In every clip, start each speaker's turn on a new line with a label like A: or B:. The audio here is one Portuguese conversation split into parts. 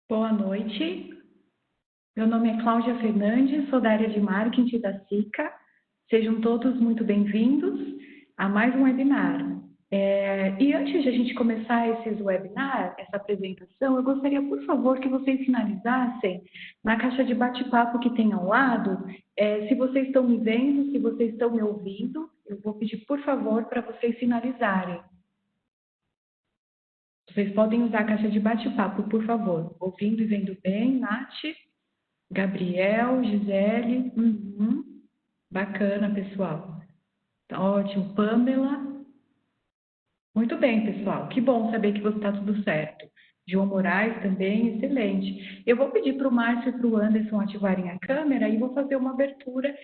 A: Boa noite, meu nome é Cláudia Fernandes, sou da área de marketing da SICA. Sejam todos muito bem-vindos a mais um webinar. E antes de a gente começar esse webinar, essa apresentação, eu gostaria, por favor, que vocês finalizassem na caixa de bate-papo que tem ao lado, se vocês estão me vendo, se vocês estão me ouvindo, eu vou pedir, por favor, para vocês finalizarem. Vocês podem usar a caixa de bate-papo, por favor. Ouvindo e vendo bem, Nath, Gabriel, Gisele. Bacana, pessoal. Tá ótimo. Pamela. Muito bem, pessoal. Que bom saber que você está tudo certo. João Moraes também, excelente. Eu vou pedir para o Márcio e para o Anderson ativarem a câmera e vou fazer uma abertura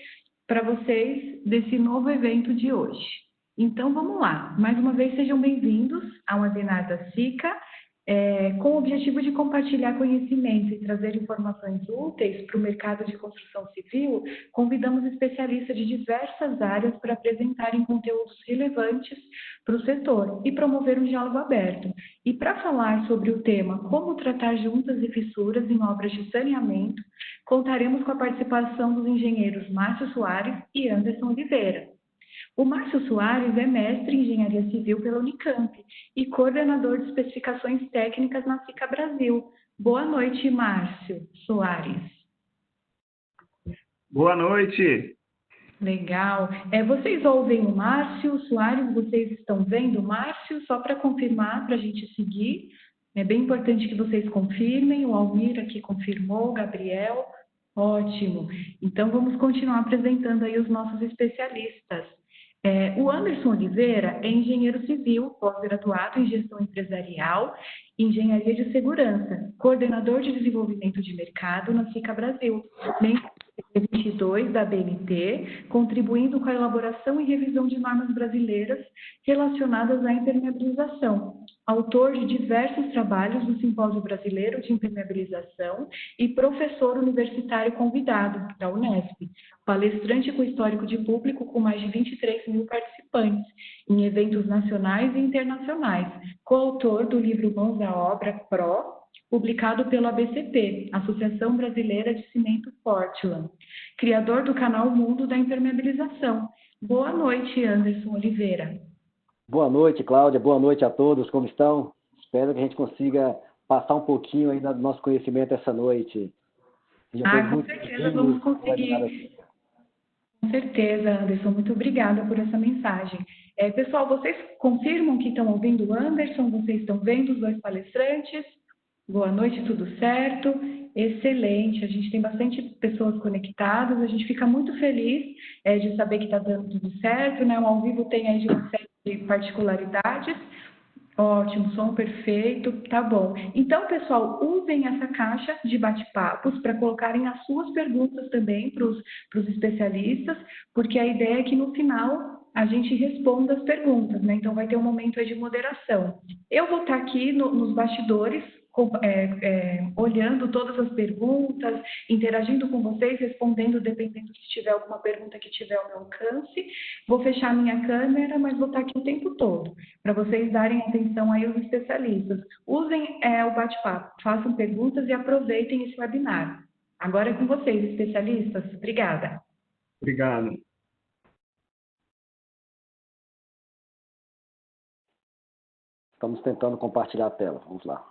A: para vocês desse novo evento de hoje. Então, vamos lá. Mais uma vez, sejam bem-vindos ao webinar da SICA, com o objetivo de compartilhar conhecimentos e trazer informações úteis para o mercado de construção civil. Convidamos especialistas de diversas áreas para apresentarem conteúdos relevantes para o setor e promover um diálogo aberto. E para falar sobre o tema como tratar juntas e fissuras em obras de saneamento, contaremos com a participação dos engenheiros Márcio Soares e Anderson Oliveira. O Márcio Soares é mestre em Engenharia Civil pela Unicamp e coordenador de especificações técnicas na SICA Brasil. Boa noite, Márcio Soares.
B: Boa noite.
A: Legal. Vocês ouvem o Márcio Soares? Vocês estão vendo o Márcio? Só para confirmar, para a gente seguir. É bem importante que vocês confirmem. O Almir aqui confirmou, o Gabriel. Ótimo. Então, vamos continuar apresentando aí os nossos especialistas. O Anderson Oliveira é engenheiro civil, pós-graduado em gestão empresarial e engenharia de segurança, coordenador de desenvolvimento de mercado na SICA Brasil, membro 22 da BNT, contribuindo com a elaboração e revisão de normas brasileiras relacionadas à impermeabilização, autor de diversos trabalhos do Simpósio Brasileiro de Impermeabilização e professor universitário convidado da Unesp, palestrante com histórico de público com mais de 23 mil participantes em eventos nacionais e internacionais, coautor do livro Mãos à Obra Pro, publicado pela ABCP, Associação Brasileira de Cimento Portland, criador do canal Mundo da Impermeabilização. Boa noite, Anderson Oliveira.
C: Boa noite, Cláudia. Boa noite a todos. Como estão? Espero que a gente consiga passar um pouquinho ainda do nosso conhecimento essa noite.
A: Com certeza vamos conseguir. Com certeza, Anderson. Muito obrigada por essa mensagem. Pessoal, vocês confirmam que estão ouvindo o Anderson? Vocês estão vendo os dois palestrantes? Boa noite, tudo certo? Excelente, a gente tem bastante pessoas conectadas, a gente fica muito feliz de saber que está dando tudo certo, né? O ao vivo tem aí uma série de particularidades. Ótimo, som perfeito, tá bom. Então, pessoal, usem essa caixa de bate-papos para colocarem as suas perguntas também para os especialistas, porque a ideia é que no final a gente responda as perguntas, né? Então, vai ter um momento aí de moderação. Eu vou estar aqui nos bastidores, olhando todas as perguntas, interagindo com vocês, respondendo, dependendo se tiver alguma pergunta que tiver ao meu alcance. Vou fechar minha câmera, mas vou estar aqui o tempo todo, para vocês darem atenção aí aos especialistas. Usem o bate-papo, façam perguntas e aproveitem esse webinar. Agora é com vocês, especialistas. Obrigada.
B: Obrigado.
C: Estamos tentando compartilhar a tela. Vamos lá.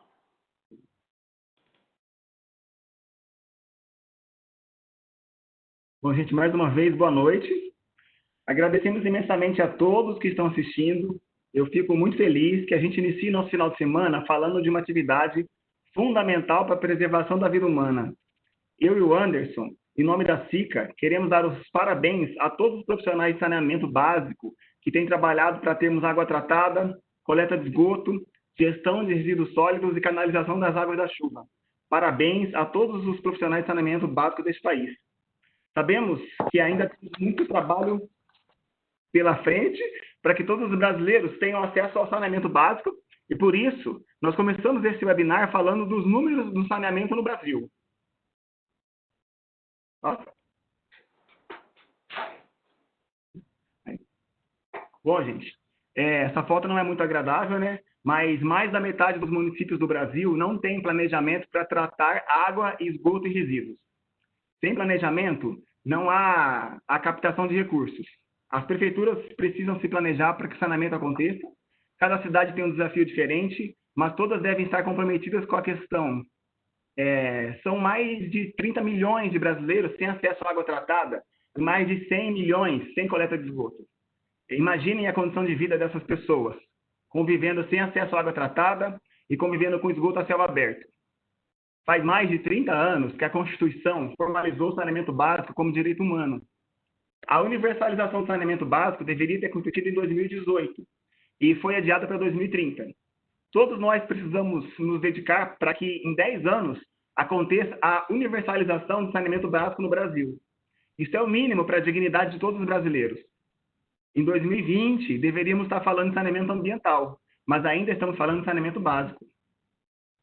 B: Bom, gente, mais uma vez, boa noite. Agradecemos imensamente a todos que estão assistindo. Eu fico muito feliz que a gente inicie nosso final de semana falando de uma atividade fundamental para a preservação da vida humana. Eu e o Anderson, em nome da SICA, queremos dar os parabéns a todos os profissionais de saneamento básico que têm trabalhado para termos água tratada, coleta de esgoto, gestão de resíduos sólidos e canalização das águas da chuva. Parabéns a todos os profissionais de saneamento básico deste país. Sabemos que ainda temos muito trabalho pela frente para que todos os brasileiros tenham acesso ao saneamento básico e, por isso, nós começamos esse webinar falando dos números do saneamento no Brasil. Nossa. Bom, gente, essa foto não é muito agradável, né? mas mais da metade dos municípios do Brasil não tem planejamento para tratar água, esgoto e resíduos. Sem planejamento, não há a captação de recursos. As prefeituras precisam se planejar para que o saneamento aconteça. Cada cidade tem um desafio diferente, mas todas devem estar comprometidas com a questão. São mais de 30 milhões de brasileiros sem acesso à água tratada e mais de 100 milhões sem coleta de esgoto. Imaginem a condição de vida dessas pessoas, convivendo sem acesso à água tratada e convivendo com esgoto a céu aberto. Faz mais de 30 anos que a Constituição formalizou o saneamento básico como direito humano. A universalização do saneamento básico deveria ter acontecido em 2018 e foi adiada para 2030. Todos nós precisamos nos dedicar para que em 10 anos aconteça a universalização do saneamento básico no Brasil. Isso é o mínimo para a dignidade de todos os brasileiros. Em 2020, deveríamos estar falando de saneamento ambiental, mas ainda estamos falando de saneamento básico.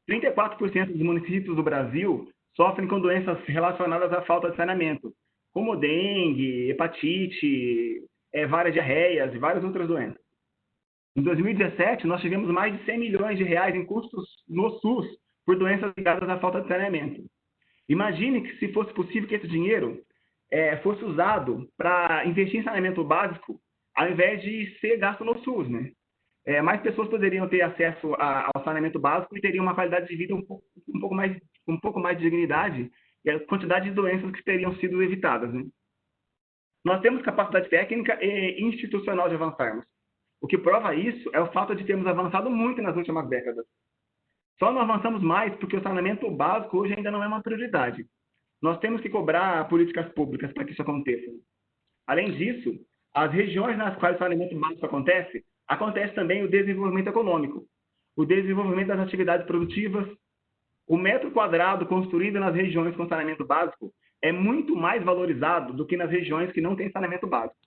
B: 34% dos municípios do Brasil sofrem com doenças relacionadas à falta de saneamento, como dengue, hepatite, várias diarreias e várias outras doenças. Em 2017, nós tivemos mais de 100 milhões de reais em custos no SUS por doenças ligadas à falta de saneamento. Imagine que se fosse possível que esse dinheiro fosse usado para investir em saneamento básico, ao invés de ser gasto no SUS, né? Mais pessoas poderiam ter acesso ao saneamento básico e teriam uma qualidade de vida um pouco mais de dignidade e a quantidade de doenças que teriam sido evitadas, né? Nós temos capacidade técnica e institucional de avançarmos. O que prova isso é o fato de termos avançado muito nas últimas décadas. Só não avançamos mais porque o saneamento básico hoje ainda não é uma prioridade. Nós temos que cobrar políticas públicas para que isso aconteça. Além disso, as regiões nas quais o saneamento básico acontece também o desenvolvimento econômico, o desenvolvimento das atividades produtivas. O metro quadrado construído nas regiões com saneamento básico é muito mais valorizado do que nas regiões que não têm saneamento básico.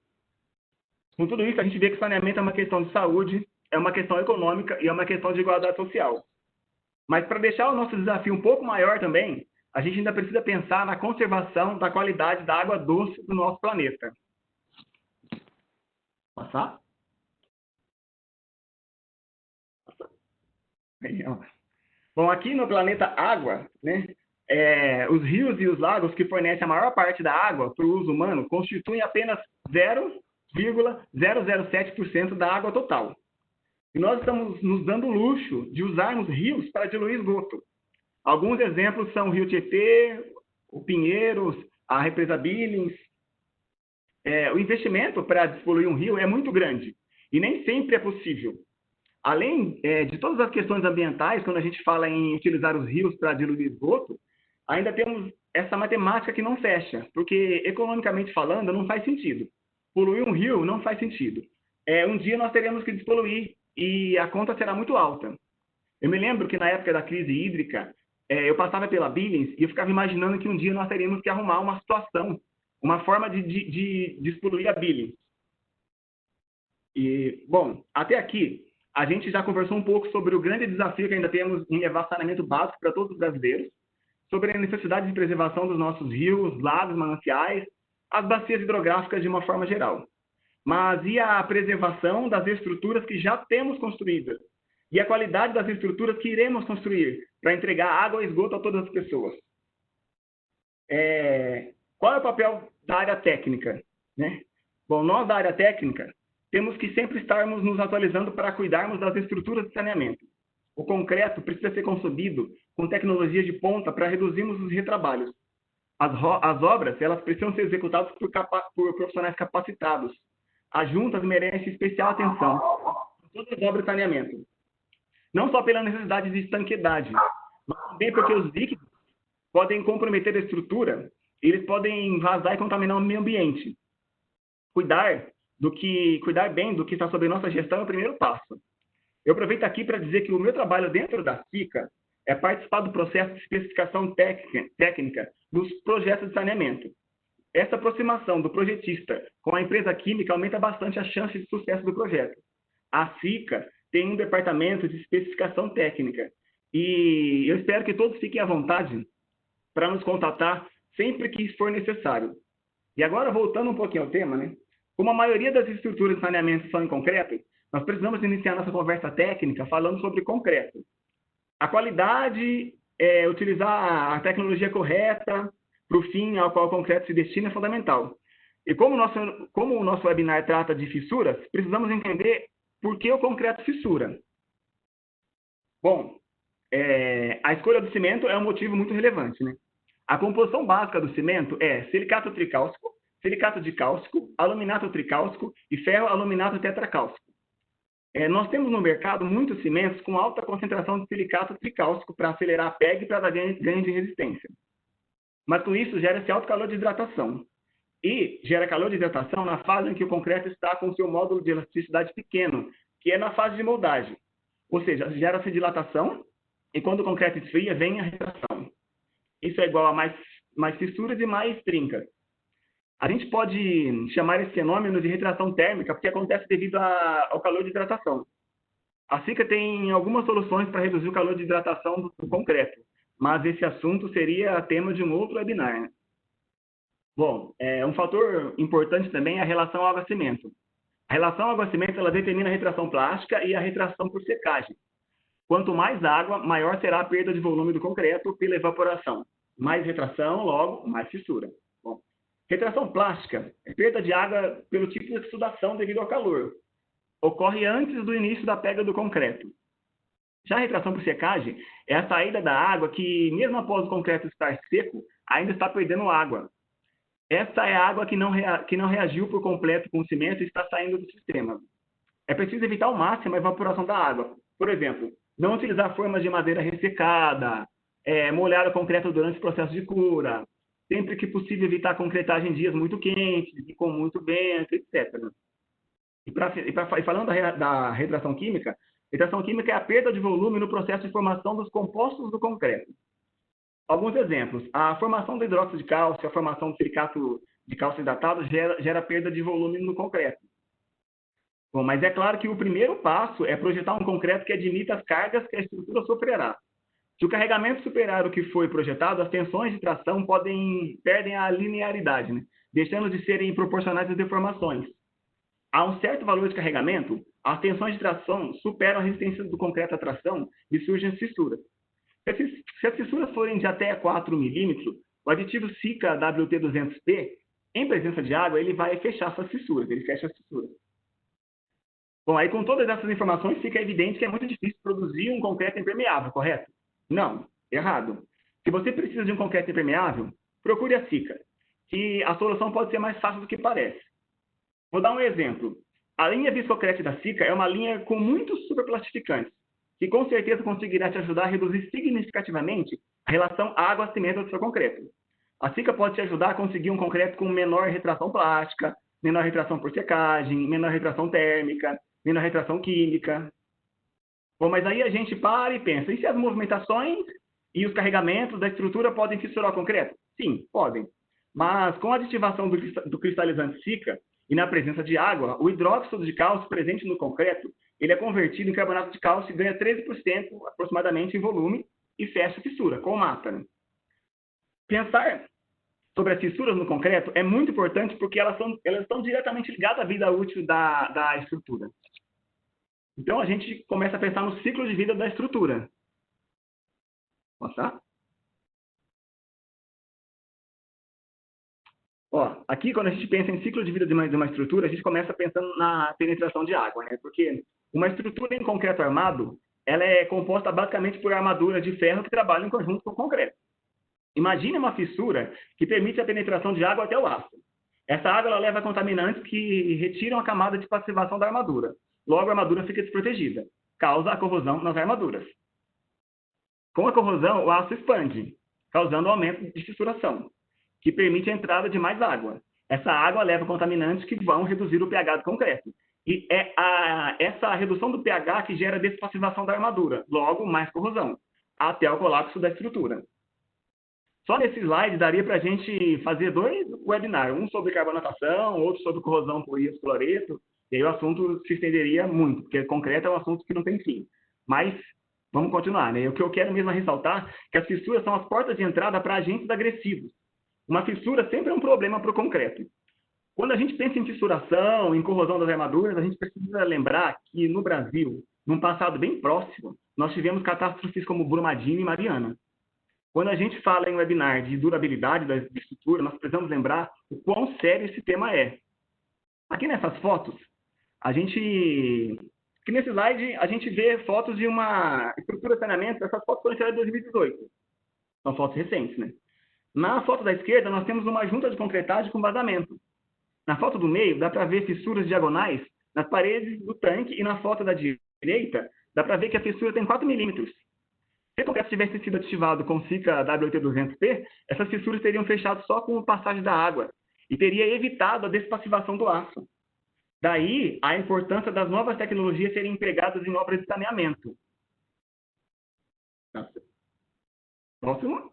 B: Com tudo isso, a gente vê que saneamento é uma questão de saúde, é uma questão econômica e é uma questão de igualdade social. Mas para deixar o nosso desafio um pouco maior também, a gente ainda precisa pensar na conservação da qualidade da água doce do nosso planeta. Passar? Bom, aqui no planeta Água, né, os rios e os lagos que fornecem a maior parte da água para o uso humano constituem apenas 0,007% da água total. E nós estamos nos dando o luxo de usarmos rios para diluir esgoto. Alguns exemplos são o Rio Tietê, o Pinheiros, a represa Billings. O investimento para despoluir um rio é muito grande e nem sempre é possível. Além de todas as questões ambientais, quando a gente fala em utilizar os rios para diluir esgoto, ainda temos essa matemática que não fecha, porque economicamente falando não faz sentido. Poluir um rio não faz sentido. Um dia nós teremos que despoluir e a conta será muito alta. Eu me lembro que na época da crise hídrica, eu passava pela Billings e eu ficava imaginando que um dia nós teríamos que arrumar uma situação, uma forma de despoluir a Billings. E, bom, até aqui, a gente já conversou um pouco sobre o grande desafio que ainda temos em levar saneamento básico para todos os brasileiros, sobre a necessidade de preservação dos nossos rios, lagos, mananciais, as bacias hidrográficas de uma forma geral. Mas e a preservação das estruturas que já temos construídas? E a qualidade das estruturas que iremos construir para entregar água e esgoto a todas as pessoas? Qual é o papel da área técnica, né? Bom, nós da área técnica temos que sempre estarmos nos atualizando para cuidarmos das estruturas de saneamento. O concreto precisa ser concebido com tecnologia de ponta para reduzirmos os retrabalhos. As obras elas precisam ser executadas por profissionais capacitados. As juntas merecem especial atenção em todas as obras de saneamento. Não só pela necessidade de estanqueidade, mas também porque os líquidos podem comprometer a estrutura e eles podem vazar e contaminar o meio ambiente. Cuidar bem do que está sob nossa gestão é o primeiro passo. Eu aproveito aqui para dizer que o meu trabalho dentro da SICA é participar do processo de especificação técnica dos projetos de saneamento. Essa aproximação do projetista com a empresa química aumenta bastante a chance de sucesso do projeto. A SICA tem um departamento de especificação técnica e eu espero que todos fiquem à vontade para nos contatar sempre que for necessário. E agora, voltando um pouquinho ao tema, né? Como a maioria das estruturas de saneamento são em concreto, nós precisamos iniciar nossa conversa técnica falando sobre concreto. A qualidade, utilizar a tecnologia correta para o fim ao qual o concreto se destina é fundamental. E como o nosso webinar trata de fissuras, precisamos entender por que o concreto fissura. Bom, a escolha do cimento é um motivo muito relevante, né? A composição básica do cimento é silicato tricálcico, silicato dicálcico, aluminato tricálcico e ferro aluminato tetracálcico. Nós temos no mercado muitos cimentos com alta concentração de silicato tricálcico para acelerar a pega e para dar ganho de resistência. Mas com isso gera-se alto calor de hidratação. E gera calor de hidratação na fase em que o concreto está com seu módulo de elasticidade pequeno, que é na fase de moldagem. Ou seja, gera-se dilatação e quando o concreto esfria, vem a retração. Isso é igual a mais fissuras e mais trincas. A gente pode chamar esse fenômeno de retração térmica, porque acontece devido ao calor de hidratação. A Sika tem algumas soluções para reduzir o calor de hidratação do concreto, mas esse assunto seria tema de um outro webinar, né? Bom, um fator importante também é a relação água-cimento. A relação água-cimento ela determina a retração plástica e a retração por secagem. Quanto mais água, maior será a perda de volume do concreto pela evaporação. Mais retração, logo, mais fissura. Bom, retração plástica é perda de água pelo tipo de exudação devido ao calor. Ocorre antes do início da pega do concreto. Já a retração por secagem é a saída da água que, mesmo após o concreto estar seco, ainda está perdendo água. Essa é a água que não reagiu por completo com o cimento e está saindo do sistema. É preciso evitar ao máximo a evaporação da água. Por exemplo, não utilizar formas de madeira ressecada, molhar o concreto durante o processo de cura, sempre que possível evitar a concretagem em dias muito quentes e com muito vento, etc. E falando da retração química é a perda de volume no processo de formação dos compostos do concreto. Alguns exemplos. A formação do hidróxido de cálcio, a formação do silicato de cálcio hidratado gera perda de volume no concreto. Bom, mas é claro que o primeiro passo é projetar um concreto que admita as cargas que a estrutura sofrerá. Se o carregamento superar o que foi projetado, as tensões de tração perdem a linearidade, né? Deixando de serem proporcionais às deformações. A um certo valor de carregamento, as tensões de tração superam a resistência do concreto à tração e surgem as fissuras. Se as fissuras forem de até 4 milímetros, o aditivo Sika WT200P, em presença de água, ele vai fechar essas fissuras, ele fecha as fissuras. Bom, aí com todas essas informações, fica evidente que é muito difícil produzir um concreto impermeável, correto? Não, errado. Se você precisa de um concreto impermeável, procure a Sika, que a solução pode ser mais fácil do que parece. Vou dar um exemplo. A linha Viscocrete da Sika é uma linha com muitos superplastificantes, que com certeza conseguirá te ajudar a reduzir significativamente a relação água-cimento do seu concreto. A Sika pode te ajudar a conseguir um concreto com menor retração plástica, menor retração por secagem, menor retração térmica, menor retração química. Bom, mas aí a gente para e pensa, e se as movimentações e os carregamentos da estrutura podem fissurar o concreto? Sim, podem. Mas com a aditivação do cristalizante Sika e na presença de água, o hidróxido de cálcio presente no concreto ele é convertido em carbonato de cálcio e ganha 13% aproximadamente em volume e fecha a fissura, com mata. Né? Pensar sobre as fissuras no concreto é muito importante porque elas estão diretamente ligadas à vida útil da estrutura. Então, a gente começa a pensar no ciclo de vida da estrutura. Passar? Ó, aqui, quando a gente pensa em ciclo de vida de uma estrutura, a gente começa pensando na penetração de água, né? Porque uma estrutura em concreto armado, ela é composta basicamente por armaduras de ferro que trabalham em conjunto com o concreto. Imagine uma fissura que permite a penetração de água até o aço. Essa água ela leva contaminantes que retiram a camada de passivação da armadura. Logo, a armadura fica desprotegida. Causa a corrosão nas armaduras. Com a corrosão, o aço expande, causando aumento de fissuração, que permite a entrada de mais água. Essa água leva contaminantes que vão reduzir o pH do concreto. E é essa redução do pH que gera despassivação da armadura, logo mais corrosão, até o colapso da estrutura. Só nesse slide daria para a gente fazer 2 webinars, um sobre carbonatação, outro sobre corrosão por íons cloreto, e aí o assunto se estenderia muito, porque concreto é um assunto que não tem fim. Mas vamos continuar, né? O que eu quero mesmo ressaltar é que as fissuras são as portas de entrada para agentes agressivos. Uma fissura sempre é um problema para o concreto. Quando a gente pensa em fissuração, em corrosão das armaduras, a gente precisa lembrar que no Brasil, num passado bem próximo, nós tivemos catástrofes como Brumadinho e Mariana. Quando a gente fala em webinar de durabilidade da estrutura, nós precisamos lembrar o quão sério esse tema é. Aqui nessas fotos, aqui nesse slide, a gente vê fotos de uma estrutura de saneamento. Essas fotos foram tiradas em 2018. São fotos recentes, né? Na foto da esquerda, nós temos uma junta de concretagem com vazamento. Na foto do meio, dá para ver fissuras diagonais nas paredes do tanque, e na foto da direita, dá para ver que a fissura tem 4 milímetros. Se o concreto tivesse sido ativado com Sika WT200P, essas fissuras teriam fechado só com a passagem da água e teria evitado a despassivação do aço. Daí, a importância das novas tecnologias serem empregadas em obras de saneamento. Próximo.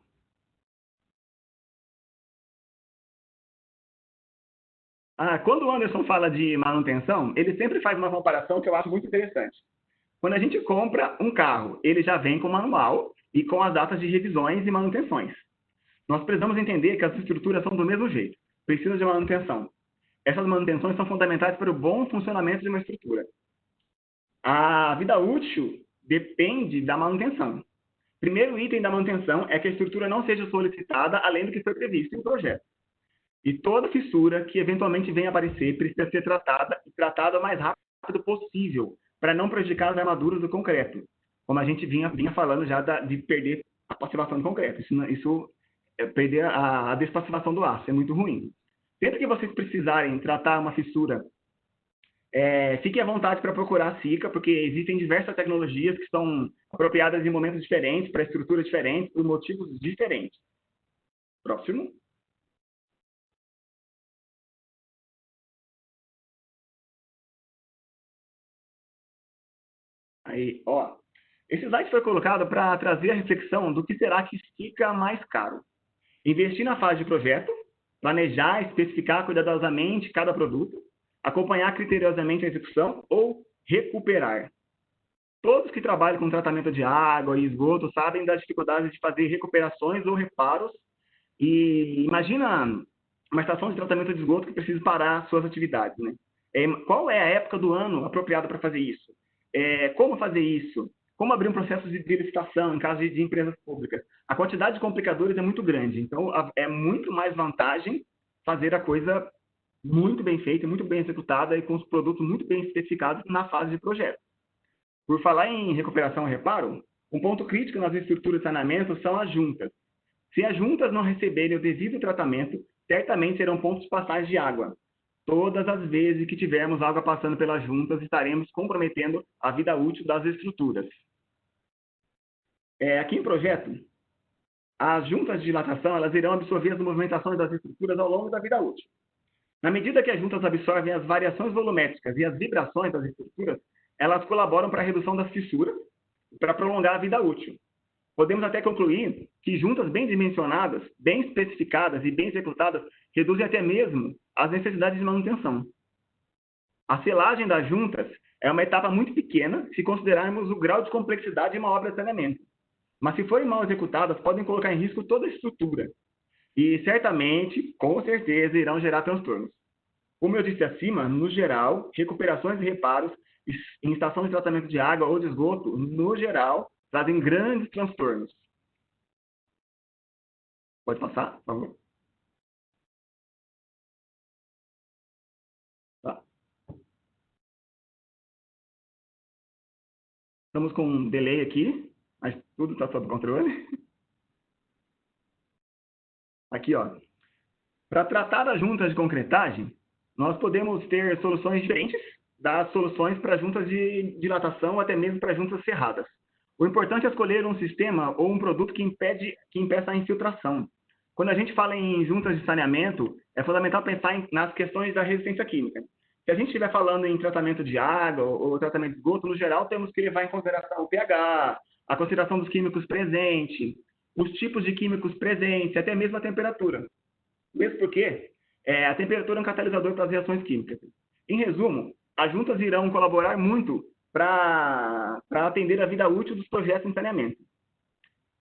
B: Quando o Anderson fala de manutenção, ele sempre faz uma comparação que eu acho muito interessante. Quando a gente compra um carro, ele já vem com manual e com as datas de revisões e manutenções. Nós precisamos entender que as estruturas são do mesmo jeito, precisam de manutenção. Essas manutenções são fundamentais para o bom funcionamento de uma estrutura. A vida útil depende da manutenção. Primeiro item da manutenção é que a estrutura não seja solicitada além do que foi previsto em projeto. E toda fissura que eventualmente venha a aparecer precisa ser tratada o mais rápido possível, para não prejudicar as armaduras do concreto. Como a gente vinha falando já de perder a passivação do concreto. Isso é perder a despassivação do aço, é muito ruim. Sempre que vocês precisarem tratar uma fissura, fiquem à vontade para procurar a Sika, porque existem diversas tecnologias que são apropriadas em momentos diferentes, para estruturas diferentes, por motivos diferentes. Próximo. Aí, ó. Esse slide foi colocado para trazer a reflexão do que será que fica mais caro. Investir na fase de projeto, planejar, especificar cuidadosamente cada produto, acompanhar criteriosamente a execução ou recuperar. Todos que trabalham com tratamento de água e esgoto sabem das dificuldades de fazer recuperações ou reparos. E imagina uma estação de tratamento de esgoto que precisa parar suas atividades, né? Qual é a época do ano apropriada para fazer isso? Como fazer isso? Como abrir um processo de licitação em caso de empresas públicas? A quantidade de complicadores é muito grande, então é muito mais vantagem fazer a coisa muito bem feita, muito bem executada e com os produtos muito bem especificados na fase de projeto. Por falar em recuperação e reparo, um ponto crítico nas estruturas de saneamento são as juntas. Se as juntas não receberem o devido tratamento, certamente serão pontos de passagem de água. Todas as vezes que tivermos água passando pelas juntas, estaremos comprometendo a vida útil das estruturas. Aqui em projeto, as juntas de dilatação elas irão absorver as movimentações das estruturas ao longo da vida útil. Na medida que as juntas absorvem as variações volumétricas e as vibrações das estruturas, elas colaboram para a redução das fissuras e para prolongar a vida útil. Podemos até concluir que juntas bem dimensionadas, bem especificadas e bem executadas reduzem até mesmo as necessidades de manutenção. A selagem das juntas é uma etapa muito pequena se considerarmos o grau de complexidade de uma obra de saneamento. Mas se forem mal executadas, podem colocar em risco toda a estrutura. E certamente, com certeza, irão gerar transtornos. Como eu disse acima, no geral, recuperações e reparos em estação de tratamento de água ou de esgoto, no geral, trazem grandes transtornos. Pode passar, por favor? Tá. Estamos com um delay aqui, mas tudo está sob controle. Aqui, ó. Para tratar das juntas de concretagem, nós podemos ter soluções diferentes das soluções para juntas de dilatação ou até mesmo para juntas cerradas. O importante é escolher um sistema ou um produto que impeça a infiltração. Quando a gente fala em juntas de saneamento, é fundamental pensar nas questões da resistência química. Se a gente estiver falando em tratamento de água ou tratamento de esgoto, no geral, temos que levar em consideração o pH, a consideração dos químicos presentes, os tipos de químicos presentes, até mesmo a temperatura. Mesmo porque a temperatura é um catalisador para as reações químicas. Em resumo, as juntas irão colaborar muito para atender a vida útil dos projetos de saneamento.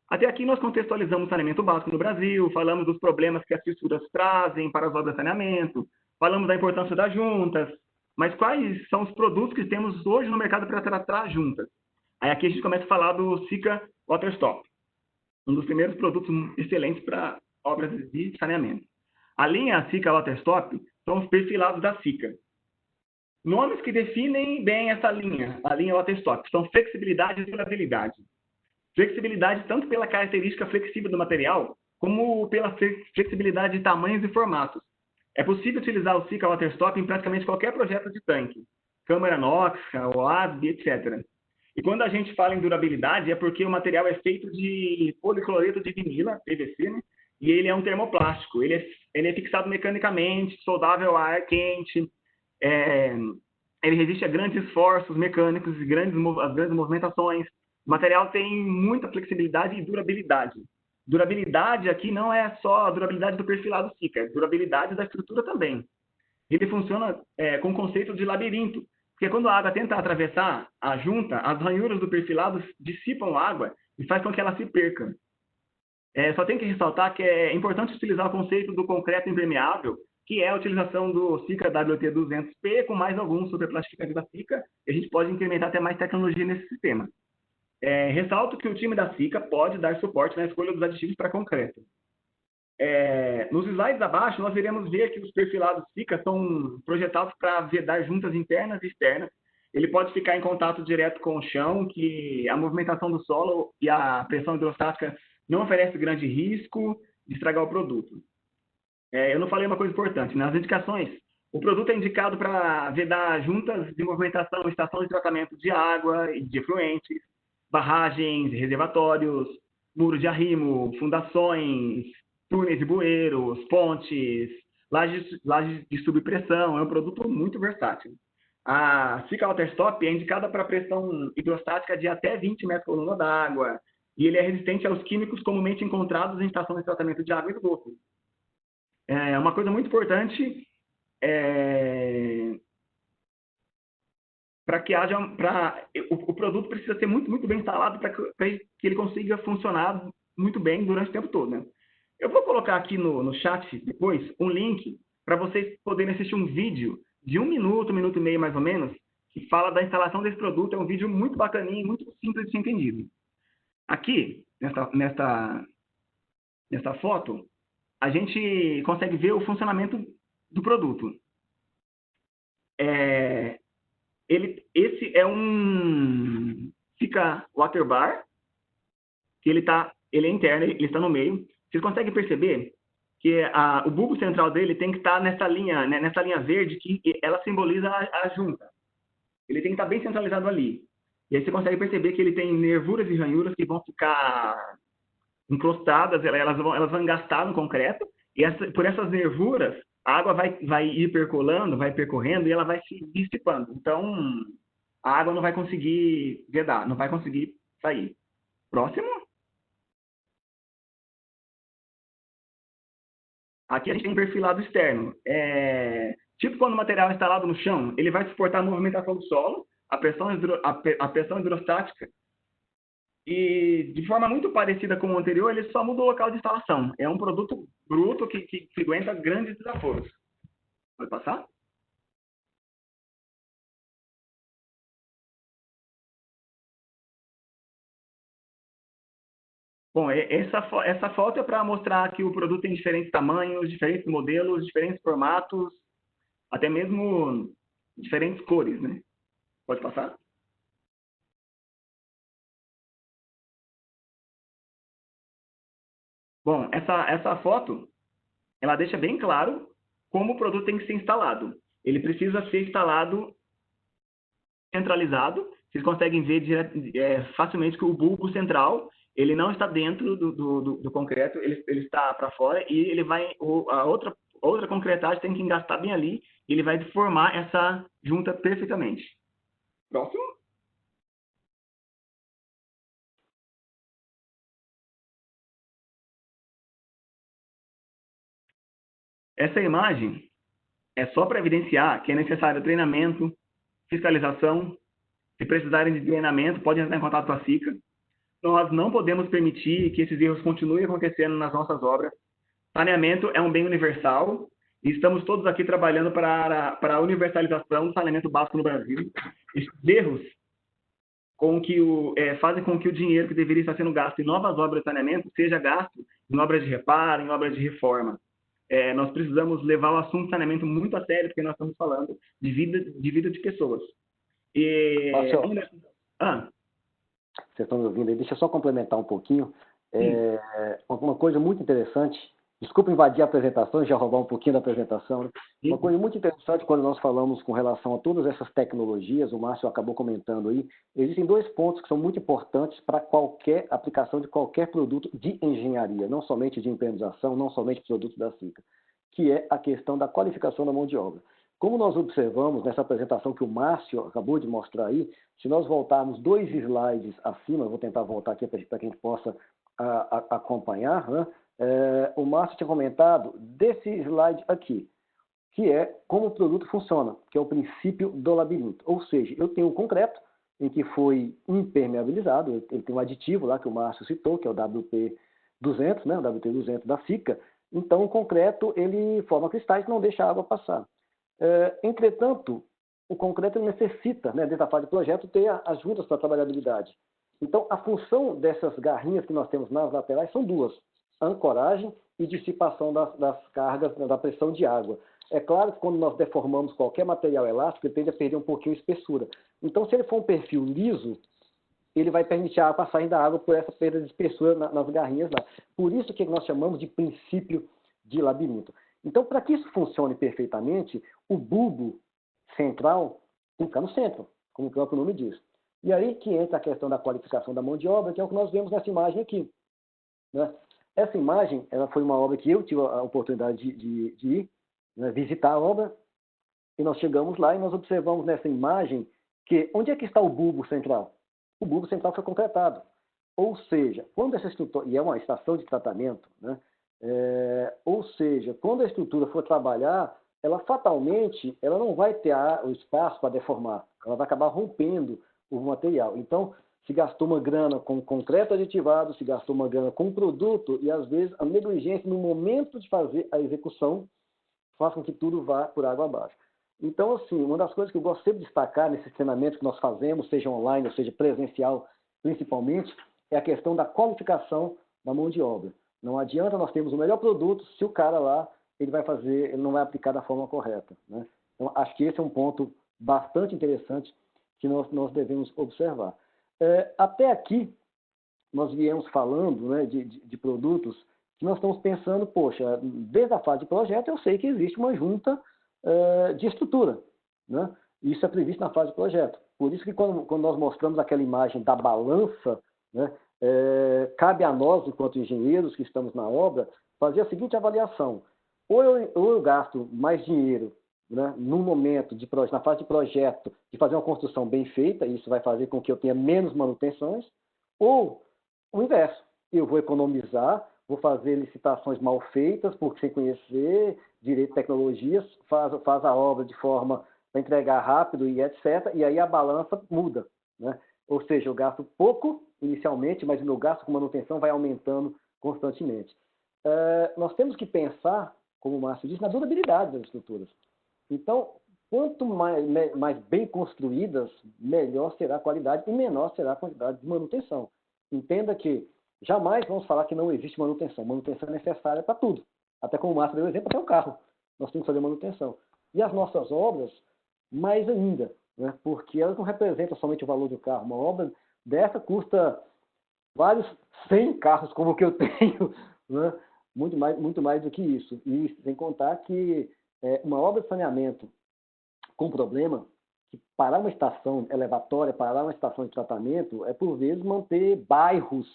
B: Até aqui nós contextualizamos o saneamento básico no Brasil, falamos dos problemas que as fissuras trazem para as obras de saneamento, falamos da importância das juntas, mas quais são os produtos que temos hoje no mercado para tratar juntas? Aí aqui a gente começa a falar do Sika Waterstop, um dos primeiros produtos excelentes para obras de saneamento. A linha Sika Waterstop são os perfilados da Sika. Nomes que definem bem essa linha, a linha Waterstop, são flexibilidade e durabilidade. Flexibilidade tanto pela característica flexível do material, como pela flexibilidade de tamanhos e formatos. É possível utilizar o Sika Waterstop em praticamente qualquer projeto de tanque, câmara inox, OASB, etc. E quando a gente fala em durabilidade, é porque o material é feito de policloreto de vinila, PVC, né? E ele é um termoplástico. Ele é fixado mecanicamente, soldável a ar quente, ele resiste a grandes esforços mecânicos e as grandes movimentações. O material tem muita flexibilidade e durabilidade. Durabilidade aqui não é só a durabilidade do perfilado Sika, é durabilidade da estrutura também. Ele funciona com o conceito de labirinto, porque quando a água tenta atravessar a junta, as ranhuras do perfilado dissipam a água e faz com que ela se perca. Só tem que ressaltar que é importante utilizar o conceito do concreto impermeável, que é a utilização do Sika WT200P com mais alguns superplastificantes da Sika, e a gente pode incrementar até mais tecnologia nesse sistema. Ressalto que o time da Sika pode dar suporte na escolha dos aditivos para concreto. Nos slides abaixo, nós iremos ver que os perfilados Sika são projetados para vedar juntas internas e externas. Ele pode ficar em contato direto com o chão, que a movimentação do solo e a pressão hidrostática não oferece grande risco de estragar o produto. Eu não falei uma coisa importante. Nas indicações, o produto é indicado para vedar juntas de movimentação, estação de tratamento de água e de efluentes, barragens, reservatórios, muros de arrimo, fundações, túneis e bueiros, pontes, lajes de subpressão. É um produto muito versátil. A Sika Waterstop é indicada para pressão hidrostática de até 20 metros por coluna d'água e ele é resistente aos químicos comumente encontrados em estações de tratamento de água e esgoto. Uma coisa muito importante para que haja o produto precisa ser muito bem instalado para que ele consiga funcionar muito bem durante o tempo todo, né? Eu vou colocar aqui no chat depois um link para vocês poderem assistir um vídeo de 1 minuto, 1 minuto e meio mais ou menos, que fala da instalação desse produto. É um vídeo muito bacaninho, muito simples de ser entendido. Aqui, nesta foto, a gente consegue ver o funcionamento do produto. Esse é um Sika Water Bar, que ele é interno, ele está no meio. Vocês conseguem perceber que o bulbo central dele tem que estar nessa linha, né, nessa linha verde, que ela simboliza a junta. Ele tem que estar bem centralizado ali. E aí você consegue perceber que ele tem nervuras e ranhuras que vão ficar encrostadas, elas vão engastar no concreto, e por essas nervuras, a água vai ir percolando, vai percorrendo, e ela vai se dissipando. Então, a água não vai conseguir vedar, não vai conseguir sair. Próximo. Aqui a gente tem perfilado externo. Tipo quando o material é instalado no chão, ele vai suportar a movimentação do solo, a pressão hidrostática, e de forma muito parecida com o anterior, ele só muda o local de instalação. É um produto bruto que aguenta grandes desaforos. Pode passar? Bom, essa foto é para mostrar que o produto tem diferentes tamanhos, diferentes modelos, diferentes formatos, até mesmo diferentes cores, né? Pode passar? Bom, essa foto, ela deixa bem claro como o produto tem que ser instalado. Ele precisa ser instalado centralizado. Vocês conseguem ver facilmente que o bulbo central, ele não está dentro do concreto, ele está para fora, e a outra concretagem tem que engastar bem ali, e ele vai formar essa junta perfeitamente. Próximo. Essa imagem é só para evidenciar que é necessário treinamento, fiscalização. Se precisarem de treinamento, podem entrar em contato com a Sika. Nós não podemos permitir que esses erros continuem acontecendo nas nossas obras. Saneamento é um bem universal E estamos todos aqui trabalhando para a universalização do saneamento básico no Brasil. Esses erros fazem com que o dinheiro que deveria estar sendo gasto em novas obras de saneamento seja gasto em obras de reparo, em obras de reforma. Nós precisamos levar o assunto saneamento muito a sério, porque nós estamos falando de vida de pessoas.
C: Vocês estão me ouvindo aí? Deixa eu só complementar um pouquinho. Uma coisa muito interessante, desculpa invadir a apresentação, já roubar um pouquinho da apresentação, né? Uma coisa muito interessante quando nós falamos com relação a todas essas tecnologias, o Márcio acabou comentando aí, existem 2 pontos que são muito importantes para qualquer aplicação de qualquer produto de engenharia, não somente de impermeabilização, não somente produtos da SICA, que é a questão da qualificação da mão de obra. Como nós observamos nessa apresentação que o Márcio acabou de mostrar aí, se nós voltarmos 2 slides acima, eu vou tentar voltar aqui para que a gente possa acompanhar, né? O Márcio tinha comentado desse slide aqui, que é como o produto funciona, que é o princípio do labirinto. Ou seja, eu tenho um concreto em que foi impermeabilizado, ele tem um aditivo lá que o Márcio citou, que é o WP200, né? O WP200 da SICA. Então, o concreto, ele forma cristais e não deixa a água passar. Entretanto, o concreto necessita, né, dentro da fase de projeto, ter as juntas para trabalhabilidade. Então, a função dessas garrinhas que nós temos nas laterais são 2. Ancoragem e dissipação das cargas, da pressão de água. É claro que quando nós deformamos qualquer material elástico, ele tende a perder um pouquinho de espessura. Então, se ele for um perfil liso, ele vai permitir a passagem da água por essa perda de espessura nas garrinhas lá. Por isso que nós chamamos de princípio de labirinto. Então, para que isso funcione perfeitamente, o bulbo central tem que ficar no centro, como o próprio nome diz. E aí que entra a questão da qualificação da mão de obra, que é o que nós vemos nessa imagem aqui, né? Essa imagem, ela foi uma obra que eu tive a oportunidade de ir, né, visitar a obra, e nós chegamos lá e nós observamos nessa imagem que, onde é que está o bulbo central? O bulbo central foi concretado. Ou seja, quando essa estrutura, e é uma estação de tratamento, né? Ou seja, quando a estrutura for trabalhar, ela fatalmente ela não vai ter o espaço para deformar, ela vai acabar rompendo o material. Então, se gastou uma grana com concreto aditivado, se gastou uma grana com produto, e às vezes a negligência no momento de fazer a execução faz com que tudo vá por água abaixo. Então, assim, uma das coisas que eu gosto sempre de destacar nesses treinamentos que nós fazemos, seja online ou seja presencial, principalmente, é a questão da qualificação da mão de obra. Não adianta nós termos o melhor produto se o cara lá ele não vai aplicar da forma correta, né? Então, acho que esse é um ponto bastante interessante que nós devemos observar. Até aqui, nós viemos falando, né, de produtos que nós estamos pensando, poxa, desde a fase de projeto eu sei que existe uma junta de estrutura, né? Isso é previsto na fase de projeto. Por isso que quando nós mostramos aquela imagem da balança, né, cabe a nós, enquanto engenheiros que estamos na obra, fazer a seguinte avaliação. Ou eu gasto mais dinheiro, né, no momento, na fase de projeto, de fazer uma construção bem feita, e isso vai fazer com que eu tenha menos manutenções, ou o inverso. Eu vou economizar, vou fazer licitações mal feitas, porque sem conhecer direito de tecnologias, faz a obra de forma para entregar rápido e etc., e aí a balança muda, né? Ou seja, eu gasto pouco inicialmente, mas o meu gasto com manutenção vai aumentando constantemente. Nós temos que pensar, como o Márcio disse, na durabilidade das estruturas. Então, quanto mais bem construídas, melhor será a qualidade e menor será a quantidade de manutenção. Entenda que jamais vamos falar que não existe manutenção. Manutenção é necessária para tudo. Até como o Márcio deu o exemplo, até o carro. Nós temos que fazer manutenção. E as nossas obras, mais ainda, né? Porque elas não representam somente o valor do carro. Uma obra dessa custa vários 100 carros como o que eu tenho, né? Muito mais do que isso. E sem contar que uma obra de saneamento com problema, que parar uma estação elevatória, parar uma estação de tratamento, por vezes manter bairros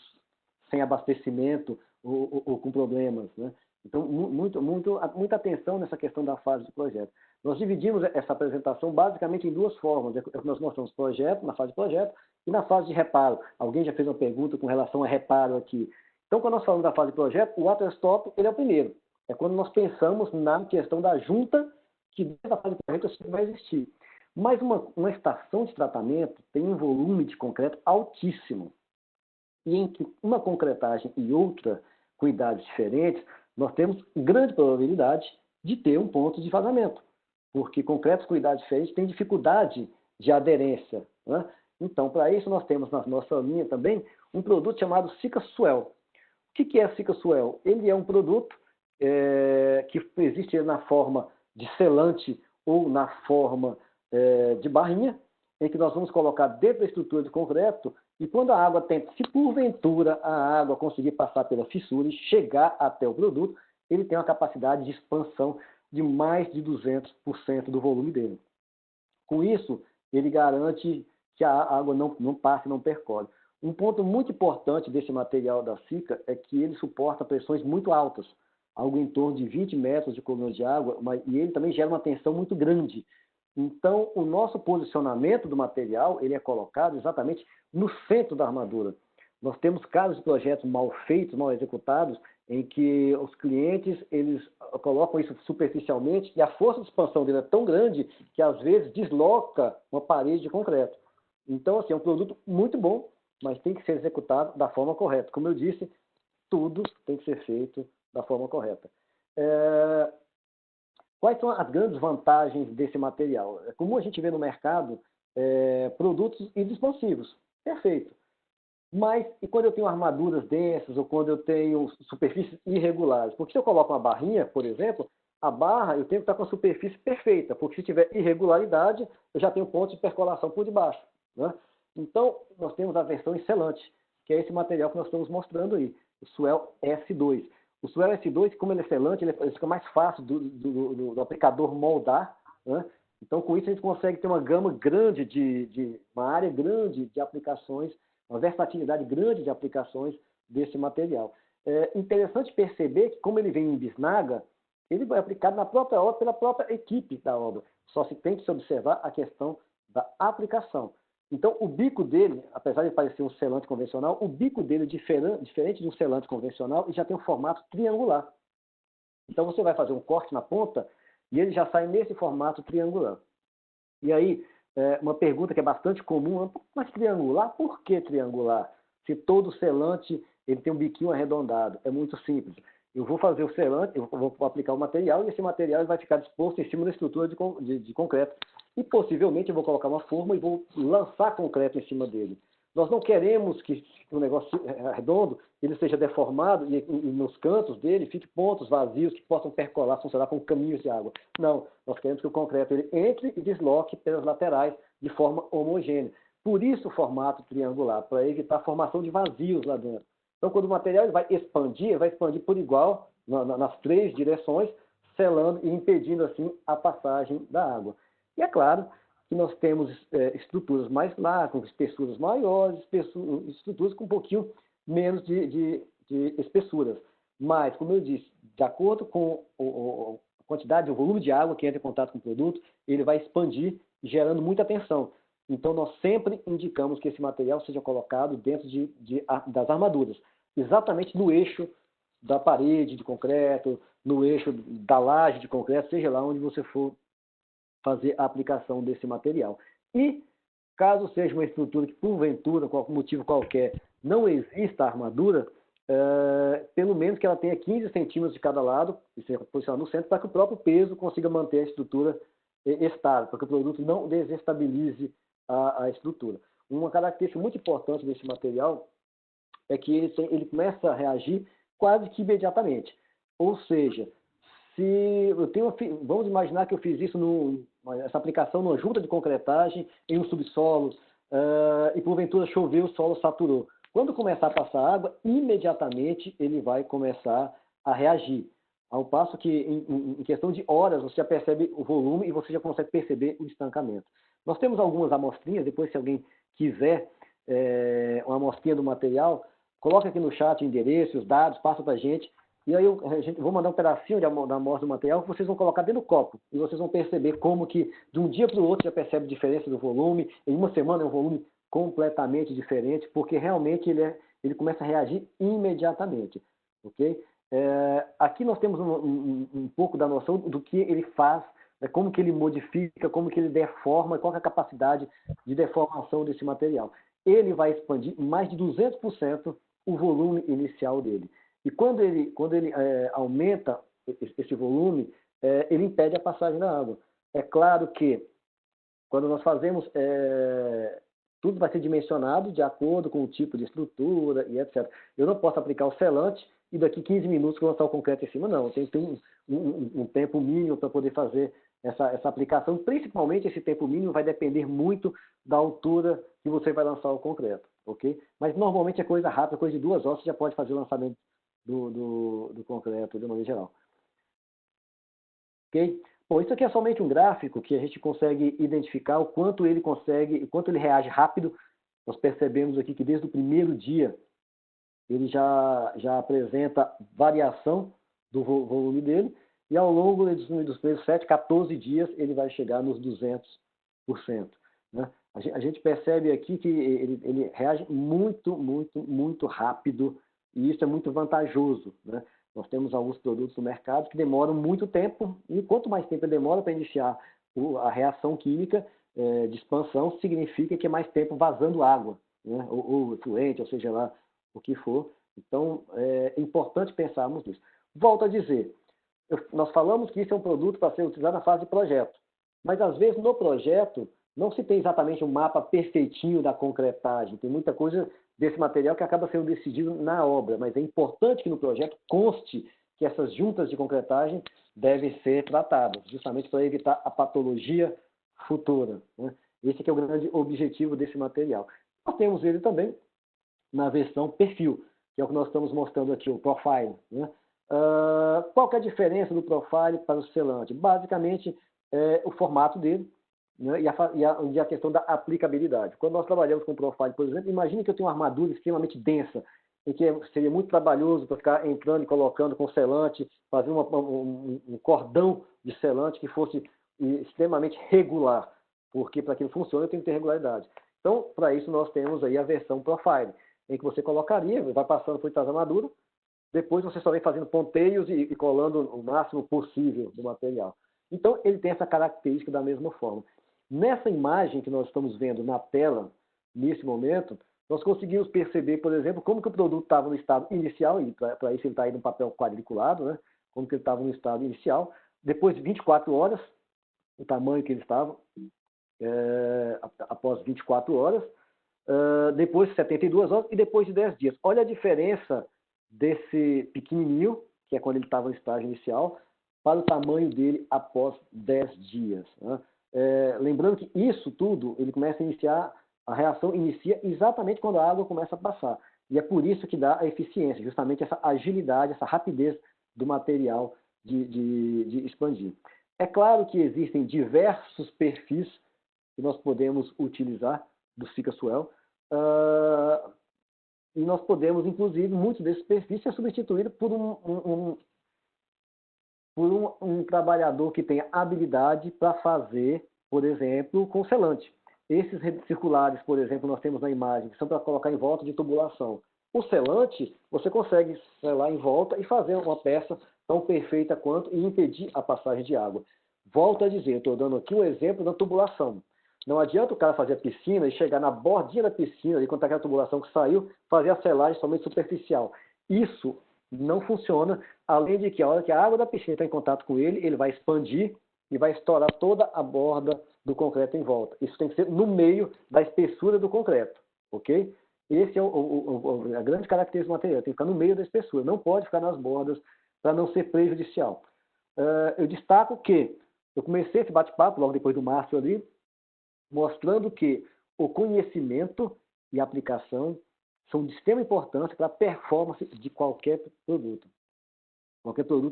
C: sem abastecimento ou com problemas, né? Então, muita atenção nessa questão da fase de projeto. Nós dividimos essa apresentação basicamente em 2 formas. Nós mostramos projeto, na fase de projeto, e na fase de reparo. Alguém já fez uma pergunta com relação a reparo aqui. Então, quando nós falamos da fase de projeto, o water stop ele é o primeiro. É quando nós pensamos na questão da junta, que dentro da fase de projeto vai existir. Mas uma estação de tratamento tem um volume de concreto altíssimo. E entre uma concretagem e outra, com idades diferentes, nós temos grande probabilidade de ter um ponto de vazamento, porque concretos com idade diferente têm dificuldade de aderência, né? Então, para isso, nós temos na nossa linha também um produto chamado Sika Swell. O que é Sika Swell? Ele é um produto que existe na forma de selante ou na forma de barrinha, em que nós vamos colocar dentro da estrutura de concreto, e quando a água tenta, se porventura a água conseguir passar pela fissura e chegar até o produto, ele tem uma capacidade de expansão de mais de 200% do volume dele. Com isso, ele garante que a água não passe, não percole. Um ponto muito importante desse material da Sika é que ele suporta pressões muito altas, algo em torno de 20 metros de coluna de água, e ele também gera uma tensão muito grande. Então, o nosso posicionamento do material, ele é colocado exatamente no centro da armadura. Nós temos casos de projetos mal feitos, mal executados, em que os clientes eles colocam isso superficialmente e a força de expansão dele é tão grande que, às vezes, desloca uma parede de concreto. Então, assim, é um produto muito bom, mas tem que ser executado da forma correta. Como eu disse, tudo tem que ser feito da forma correta. Quais são as grandes vantagens desse material? É comum a gente ver no mercado produtos inexpansivos. Perfeito. Mas, e quando eu tenho armaduras densas ou quando eu tenho superfícies irregulares? Porque se eu coloco uma barrinha, por exemplo, a barra eu tenho que estar com a superfície perfeita, porque se tiver irregularidade, eu já tenho pontos de percolação por debaixo, né? Então, nós temos a versão em selante, que é esse material que nós estamos mostrando aí, o Swell S2. O Swell S2, como ele é selante, ele fica mais fácil do aplicador moldar, né? Então, com isso, a gente consegue ter uma gama grande, uma área grande de aplicações, uma versatilidade grande de aplicações desse material. É interessante perceber que, como ele vem em bisnaga, ele vai aplicado na própria obra, pela própria equipe da obra. Só se tem que se observar a questão da aplicação. Então, o bico dele, apesar de parecer um selante convencional, o bico dele é diferente de um selante convencional e já tem um formato triangular. Então, você vai fazer um corte na ponta e ele já sai nesse formato triangular. E aí, uma pergunta que é bastante comum, mas triangular? Por que triangular? Se todo selante ele tem um biquinho arredondado. É muito simples. Eu vou fazer o selante, eu vou aplicar o material e esse material vai ficar disposto em cima da estrutura de concreto. E possivelmente eu vou colocar uma forma e vou lançar concreto em cima dele. Nós não queremos que o negócio redondo ele seja deformado e nos cantos dele fique pontos vazios que possam percolar, funcionar como caminhos de água. Não, nós queremos que o concreto ele entre e desloque pelas laterais de forma homogênea. Por isso o formato triangular, para evitar a formação de vazios lá dentro. Então, quando o material ele vai expandir por igual nas três direções, selando e impedindo assim a passagem da água. E é claro que nós temos estruturas mais largas, com espessuras maiores, estruturas com um pouquinho menos de espessuras. Mas, como eu disse, de acordo com a quantidade, o volume de água que entra em contato com o produto, ele vai expandir, gerando muita tensão. Então, nós sempre indicamos que esse material seja colocado dentro das armaduras, exatamente no eixo da parede de concreto, no eixo da laje de concreto, seja lá onde você for fazer a aplicação desse material. E, caso seja uma estrutura que, porventura, por motivo qualquer, não exista armadura, pelo menos que ela tenha 15 centímetros de cada lado, e seja posicionado no centro, para que o próprio peso consiga manter a estrutura estável, para que o produto não desestabilize a estrutura. Uma característica muito importante desse material é que ele começa a reagir quase que imediatamente. Ou seja, se vamos imaginar que eu fiz isso essa aplicação numa junta de concretagem em um subsolo e porventura choveu, o solo saturou. Quando começar a passar água, imediatamente ele vai começar a reagir. Ao passo que em questão de horas você já percebe o volume e você já consegue perceber o estancamento. Nós temos algumas amostrinhas, depois se alguém quiser uma amostrinha do material, coloca aqui no chat o endereço, os dados, passa para a gente. E aí eu vou mandar um pedacinho da amostra do material que vocês vão colocar dentro do copo. E vocês vão perceber como que de um dia para o outro já percebe a diferença do volume. Em uma semana é um volume completamente diferente, porque realmente ele começa a reagir imediatamente. Okay? Aqui nós temos um pouco da noção do que ele faz, como que ele modifica, como que ele deforma, qual é a capacidade de deformação desse material. Ele vai expandir mais de 200% o volume inicial dele. E quando ele aumenta esse volume, ele impede a passagem da água. É claro que, quando nós fazemos, tudo vai ser dimensionado de acordo com o tipo de estrutura e etc. Eu não posso aplicar o selante e daqui 15 minutos lançar o concreto em cima, não. Tem que ter um tempo mínimo para poder fazer essa aplicação. Principalmente esse tempo mínimo vai depender muito da altura que você vai lançar o concreto, ok? Mas normalmente é coisa rápida, coisa de 2 horas, você já pode fazer o lançamento do concreto de uma maneira geral. Ok? Bom, isso aqui é somente um gráfico que a gente consegue identificar o quanto ele consegue, o quanto ele reage rápido. Nós percebemos aqui que desde o primeiro dia ele já apresenta variação do volume dele, e ao longo dos primeiros 7, 14 dias ele vai chegar nos 200%. Né? A gente percebe aqui que ele reage muito, muito, muito rápido, e isso é muito vantajoso. Né? Nós temos alguns produtos no mercado que demoram muito tempo, e quanto mais tempo ele demora para iniciar a reação química de expansão, significa que é mais tempo vazando água, né? ou efluente, ou seja lá o que for. Então, é importante pensarmos nisso. Volto a dizer, nós falamos que isso é um produto para ser utilizado na fase de projeto, mas às vezes no projeto não se tem exatamente um mapa perfeitinho da concretagem, tem muita coisa desse material que acaba sendo decidido na obra, mas é importante que no projeto conste que essas juntas de concretagem devem ser tratadas, justamente para evitar a patologia futura. Né? Esse que é o grande objetivo desse material. Nós temos ele também na versão perfil, que é o que nós estamos mostrando aqui, o profile. Né? Qual que é a diferença do profile para o selante? Basicamente, o formato dele, né? e a questão da aplicabilidade. Quando nós trabalhamos com o profile, por exemplo, imagine que eu tenho uma armadura extremamente densa, em que seria muito trabalhoso para ficar entrando e colocando com selante, fazer um cordão de selante que fosse extremamente regular, porque para que ele funcione eu tenho que ter regularidade. Então, para isso nós temos aí a versão profile, em que você colocaria, vai passando por trás da armadura, depois você só vem fazendo ponteios e colando o máximo possível do material. Então, ele tem essa característica da mesma forma. Nessa imagem que nós estamos vendo na tela, nesse momento, nós conseguimos perceber, por exemplo, como que o produto estava no estado inicial, e para isso ele está aí no papel quadriculado, né? Como que ele estava no estado inicial. Depois de 24 horas, o tamanho que ele estava, após 24 horas, depois de 72 horas e depois de 10 dias. Olha a diferença desse pequenininho, que é quando ele estava no estágio inicial, para o tamanho dele após 10 dias. Né? Lembrando que isso tudo, ele começa a iniciar, a reação inicia exatamente quando a água começa a passar. E é por isso que dá a eficiência, justamente essa agilidade, essa rapidez do material de expandir. É claro que existem diversos perfis que nós podemos utilizar do Sikaswell, e nós podemos, inclusive, muitos desses perfis ser substituídos por um trabalhador que tenha habilidade para fazer, por exemplo, com selante. Esses circulares, por exemplo, nós temos na imagem, que são para colocar em volta de tubulação. O selante, você consegue selar em volta e fazer uma peça tão perfeita quanto e impedir a passagem de água. Volto a dizer, estou dando aqui um exemplo da tubulação. Não adianta o cara fazer a piscina e chegar na bordinha da piscina, e quando aquela tubulação que saiu, fazer a selagem somente superficial. Isso não funciona, além de que a hora que a água da piscina está em contato com ele, ele vai expandir e vai estourar toda a borda do concreto em volta. Isso tem que ser no meio da espessura do concreto, ok? Esse é a grande característica do material, tem que ficar no meio da espessura, não pode ficar nas bordas para não ser prejudicial. Eu destaco que eu comecei esse bate-papo logo depois do Márcio ali, mostrando que o conhecimento e a aplicação são de extrema importância para a performance de qualquer produto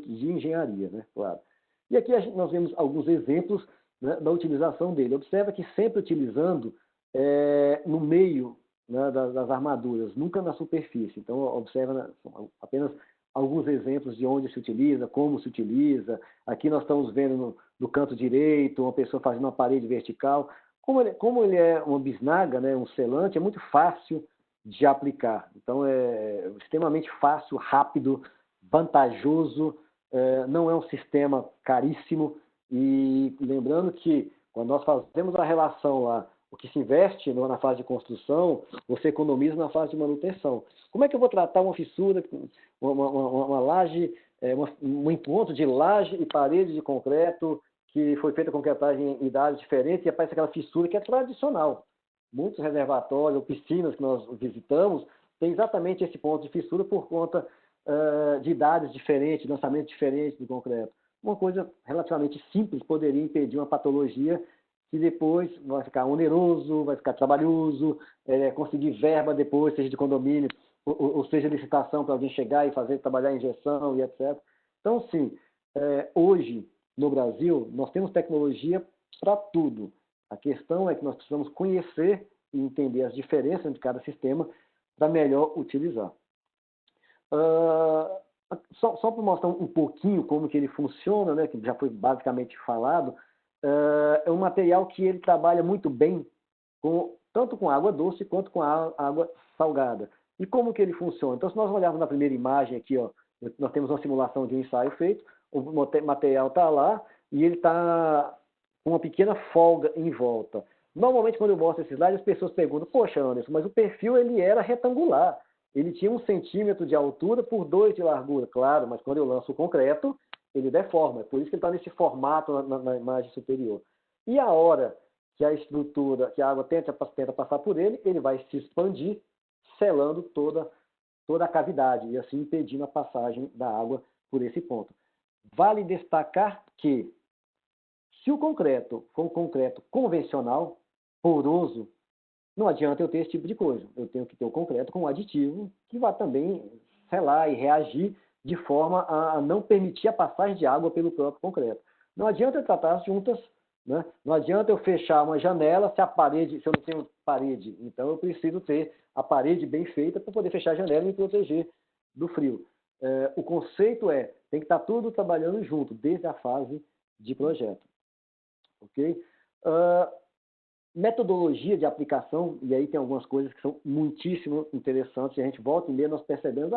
C: de engenharia, né? Claro. E aqui nós vemos alguns exemplos, né, da utilização dele. Observa que sempre utilizando no meio, né, das armaduras, nunca na superfície. Então, observa apenas alguns exemplos de onde se utiliza, como se utiliza. Aqui nós estamos vendo no canto direito, uma pessoa fazendo uma parede vertical. Como ele é uma bisnaga, né, um selante, é muito fácil de aplicar. Então, é extremamente fácil, rápido, vantajoso, não é um sistema caríssimo. E lembrando que, quando nós fazemos a relação lá O que se investe na fase de construção, você economiza na fase de manutenção. Como é que eu vou tratar uma fissura, uma laje, um encontro de laje e parede de concreto que foi feita concretagem em idades diferentes e aparece aquela fissura que é tradicional. Muitos reservatórios ou piscinas que nós visitamos têm exatamente esse ponto de fissura por conta de idades diferentes, lançamentos diferentes do concreto. Uma coisa relativamente simples poderia impedir uma patologia que depois vai ficar oneroso, vai ficar trabalhoso, conseguir verba depois, seja de condomínio, ou seja licitação para alguém chegar e trabalhar em injeção e etc. Então, sim, hoje, no Brasil, nós temos tecnologia para tudo. A questão é que nós precisamos conhecer e entender as diferenças de cada sistema para melhor utilizar. Só para mostrar um pouquinho como que ele funciona, né, que já foi basicamente falado, é um material que ele trabalha muito bem tanto com água doce quanto com água salgada. E como que ele funciona? Então, se nós olharmos na primeira imagem aqui, ó, nós temos uma simulação de um ensaio feito, o material está lá e ele está com uma pequena folga em volta. Normalmente, quando eu mostro esse slide, as pessoas perguntam, poxa, Anderson, mas o perfil ele era retangular. Ele tinha 1 centímetro de altura por 2 de largura. Claro, mas quando eu lanço o concreto, ele deforma. É por isso que ele está nesse formato na imagem superior. E a hora que a estrutura, que a água tenta passar por ele, ele vai se expandir, selando toda a cavidade e assim impedindo a passagem da água por esse ponto. Vale destacar que, se o concreto for um concreto convencional, poroso, não adianta eu ter esse tipo de coisa. Eu tenho que ter o concreto com um aditivo que vai também selar e reagir de forma a não permitir a passagem de água pelo próprio concreto. Não adianta eu tratar as juntas, né? Não adianta eu fechar uma janela se eu não tenho parede. Então eu preciso ter a parede bem feita para poder fechar a janela e me proteger do frio. O conceito tem que estar tudo trabalhando junto, desde a fase de projeto. Ok? Metodologia de aplicação, e aí tem algumas coisas que são muitíssimo interessantes, e a gente volta e meia nós percebemos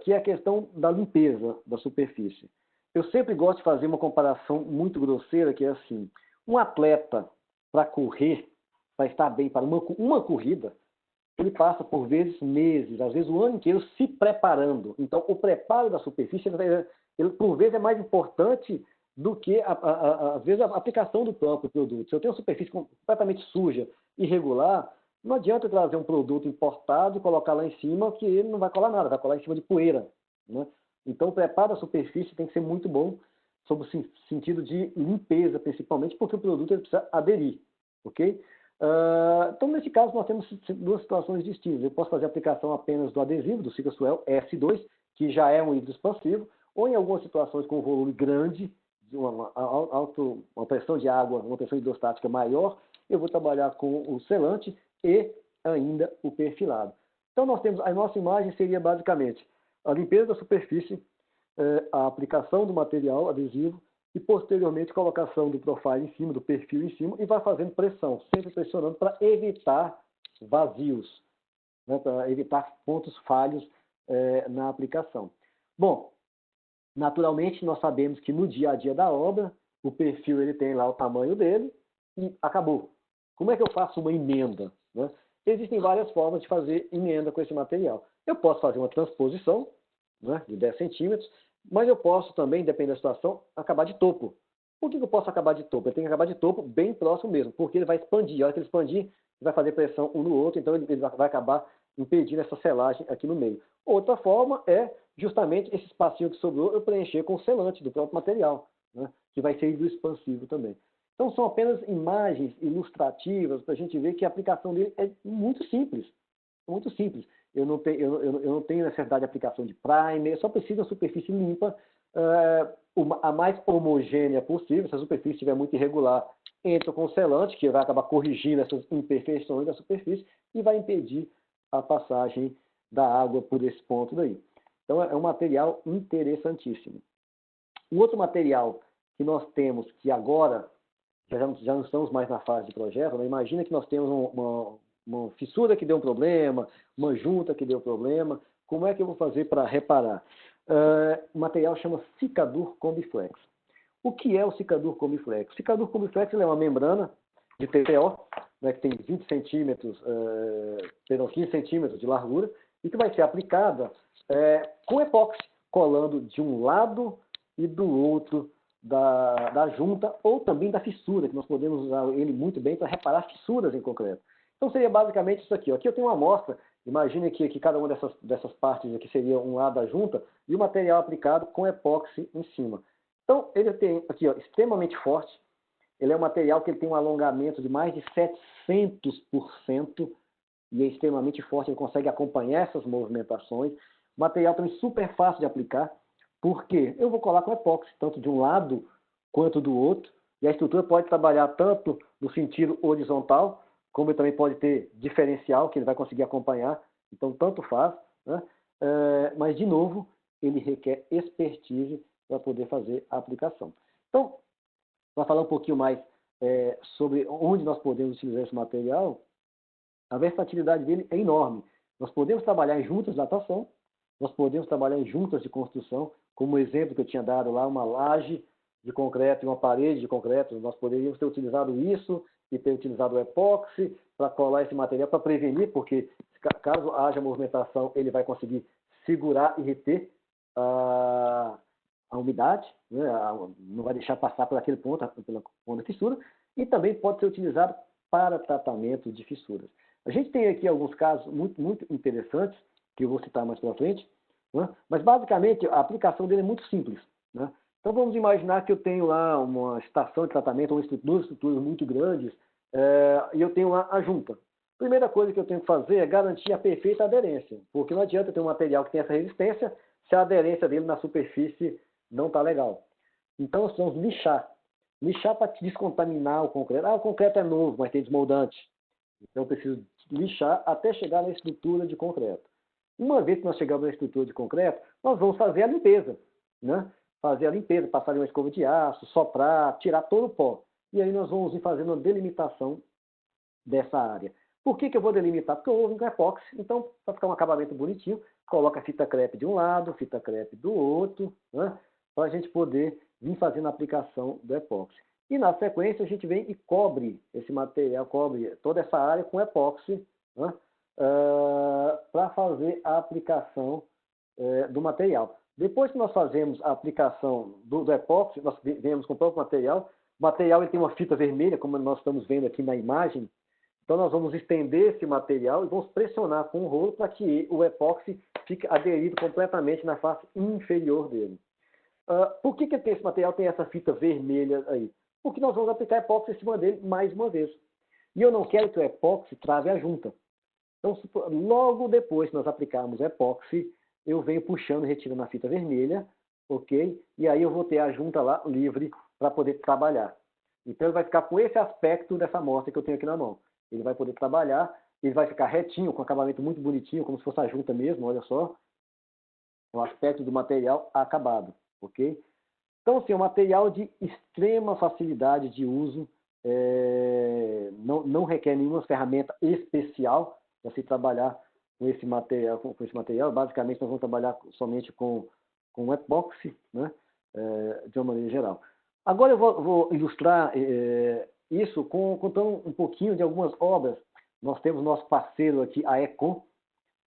C: que é a questão da limpeza da superfície. Eu sempre gosto de fazer uma comparação muito grosseira, que é assim, um atleta, para correr, para estar bem para uma corrida, ele passa por vezes meses, às vezes o ano inteiro se preparando. Então, o preparo da superfície, ele por vezes é mais importante do que, às vezes, a aplicação do próprio produto. Se eu tenho uma superfície completamente suja, irregular, não adianta eu trazer um produto importado e colocar lá em cima, que ele não vai colar nada, vai colar em cima de poeira, né? Então, o preparo da superfície tem que ser muito bom, sob o sentido de limpeza, principalmente, porque o produto ele precisa aderir, ok? Então, nesse caso, nós temos 2 situações distintas. Eu posso fazer a aplicação apenas do adesivo, do Cicasoel S2, que já é um hidro expansivo, ou em algumas situações com volume grande, uma pressão de água, uma pressão hidrostática maior, eu vou trabalhar com o selante e ainda o perfilado. Então, a nossa imagem seria basicamente a limpeza da superfície, a aplicação do material adesivo e, posteriormente, colocação do profile em cima, do perfil em cima, e vai fazendo pressão, sempre pressionando para evitar vazios, né, para evitar pontos falhos na aplicação. Bom, naturalmente, nós sabemos que no dia a dia da obra, o perfil ele tem lá o tamanho dele e acabou. Como é que eu faço uma emenda, né? Existem várias formas de fazer emenda com esse material. Eu posso fazer uma transposição, né, de 10 centímetros, mas eu posso também, dependendo da situação, acabar de topo. Por que eu posso acabar de topo? Eu tenho que acabar de topo bem próximo mesmo, porque ele vai expandir. A hora que ele expandir, vai fazer pressão um no outro, então ele vai acabar impedindo essa selagem aqui no meio. Outra forma é justamente esse espacinho que sobrou eu preencher com o selante do próprio material, né, que vai ser hidroexpansivo também. Então são apenas imagens ilustrativas para a gente ver que a aplicação dele é muito simples. Muito simples. Eu não tenho necessidade de aplicação de primer, eu só preciso de uma superfície limpa, a mais homogênea possível. Se a superfície estiver muito irregular, entra com o selante, que vai acabar corrigindo essas imperfeições da superfície e vai impedir a passagem da água por esse ponto daí. Então, é um material interessantíssimo. O outro material que nós temos, que agora já não estamos mais na fase de projeto, né? Imagina que nós temos uma fissura que deu um problema, uma junta que deu problema. Como é que eu vou fazer para reparar? O material chama Cicadur Combiflex. O que é o Cicadur Combiflex? O Cicadur Combiflex é uma membrana de TPO, né, que tem 20 centímetros, 15 centímetros de largura, e que vai ser aplicada com epóxi, colando de um lado e do outro da junta, ou também da fissura, que nós podemos usar ele muito bem para reparar fissuras em concreto. Então seria basicamente isso aqui. Aqui eu tenho uma amostra, imagine que cada uma dessas partes aqui seria um lado da junta, e o material aplicado com epóxi em cima. Então ele tem aqui, ó, extremamente forte. Ele é um material que ele tem um alongamento de mais de 700% e é extremamente forte, ele consegue acompanhar essas movimentações. O material também super fácil de aplicar, porque eu vou colar com epóxi, tanto de um lado quanto do outro, e a estrutura pode trabalhar tanto no sentido horizontal, como ele também pode ter diferencial, que ele vai conseguir acompanhar, então tanto faz, né? Mas, de novo, ele requer expertise para poder fazer a aplicação. Então, para falar um pouquinho mais sobre onde nós podemos utilizar esse material, a versatilidade dele é enorme. Nós podemos trabalhar em juntas de natação, nós podemos trabalhar em juntas de construção, como o exemplo que eu tinha dado lá, uma laje de concreto e uma parede de concreto. Nós poderíamos ter utilizado isso e ter utilizado o epóxi para colar esse material, para prevenir, porque caso haja movimentação, ele vai conseguir segurar e reter a umidade, né? Não vai deixar passar por aquele ponto, pela ponta da fissura, e também pode ser utilizado para tratamento de fissuras. A gente tem aqui alguns casos muito, muito interessantes, que eu vou citar mais para frente, né? Mas basicamente a aplicação dele é muito simples, né? Então vamos imaginar que eu tenho lá uma estação de tratamento, duas estruturas muito grandes, e eu tenho lá a junta. Primeira coisa que eu tenho que fazer é garantir a perfeita aderência, porque não adianta ter um material que tem essa resistência se a aderência dele na superfície não está legal. Então nós vamos lixar. Lixar para descontaminar o concreto. O concreto é novo, mas tem desmoldante. Então eu preciso lixar até chegar na estrutura de concreto. Uma vez que nós chegamos na estrutura de concreto, nós vamos fazer a limpeza, né? Fazer a limpeza, passar uma escova de aço, soprar, tirar todo o pó. E aí nós vamos ir fazendo uma delimitação dessa área. Por que eu vou delimitar? Porque eu vou com epóxi, então, para ficar um acabamento bonitinho, coloca fita crepe de um lado, fita crepe do outro, né? Para a gente poder vir fazendo a aplicação do epóxi. E na sequência a gente vem e cobre esse material, cobre toda essa área com epóxi, né? Para fazer a aplicação do material. Depois que nós fazemos a aplicação do epóxi, nós viemos com o próprio material. O material ele tem uma fita vermelha, como nós estamos vendo aqui na imagem. Então nós vamos estender esse material e vamos pressionar com o rolo para que o epóxi fique aderido completamente na face inferior dele. Por que esse material tem essa fita vermelha aí? Porque nós vamos aplicar epóxi em cima dele mais uma vez. E eu não quero que o epóxi trave a junta. Então, logo depois que nós aplicarmos o epóxi, eu venho puxando e retirando a fita vermelha, ok? E aí eu vou ter a junta lá livre para poder trabalhar. Então ele vai ficar com esse aspecto dessa amostra que eu tenho aqui na mão. Ele vai poder trabalhar, ele vai ficar retinho, com acabamento muito bonitinho, como se fosse a junta mesmo, olha só. O aspecto do material acabado, ok? Então, assim, é um material de extrema facilidade de uso, não requer nenhuma ferramenta especial para se trabalhar com esse material. Basicamente, nós vamos trabalhar somente com epóxi, né? De uma maneira geral. Agora eu vou ilustrar isso contando um pouquinho de algumas obras. Nós temos nosso parceiro aqui, a Econ.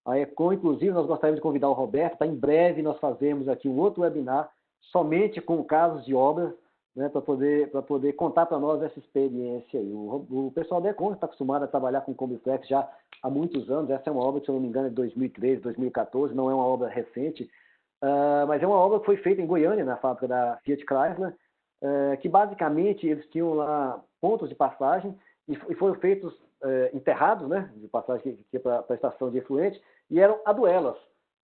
C: A Econ, inclusive, nós gostaríamos de convidar o Roberto, em breve nós fazemos aqui um outro webinar somente com casos de obras, né, para poder contar para nós essa experiência aí. O pessoal da Econ está acostumado a trabalhar com Combiflex já há muitos anos. Essa é uma obra, se eu não me engano, é de 2013, 2014, não é uma obra recente, mas é uma obra que foi feita em Goiânia, na fábrica da Fiat Chrysler, que basicamente eles tinham lá pontos de passagem e foram feitos enterrados, né, de passagem que para a estação de efluente, e eram aduelas.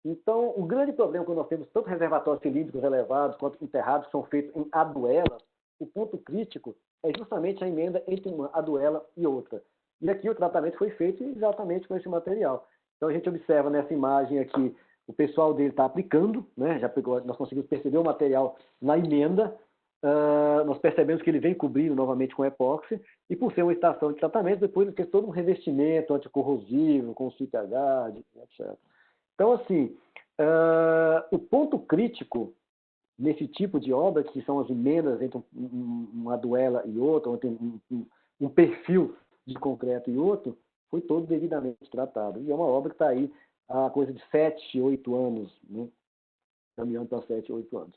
C: Então, o grande problema quando nós temos tanto reservatórios cilíndricos elevados quanto enterrados que são feitos em aduelas, o ponto crítico é justamente a emenda entre uma aduela e outra. E aqui o tratamento foi feito exatamente com esse material. Então, a gente observa nessa imagem aqui, o pessoal dele está aplicando, né? Nós conseguimos perceber o material na emenda, nós percebemos que ele vem cobrindo novamente com epóxi, e por ser uma estação de tratamento, depois ele fez todo um revestimento anticorrosivo, com CIPH, etc. Então, assim, o ponto crítico nesse tipo de obra, que são as emendas entre uma duela e outra, entre um perfil de concreto e outro, foi todo devidamente tratado. E é uma obra que está aí há coisa de 7, 8 anos, né? Caminhando para 7, 8 anos.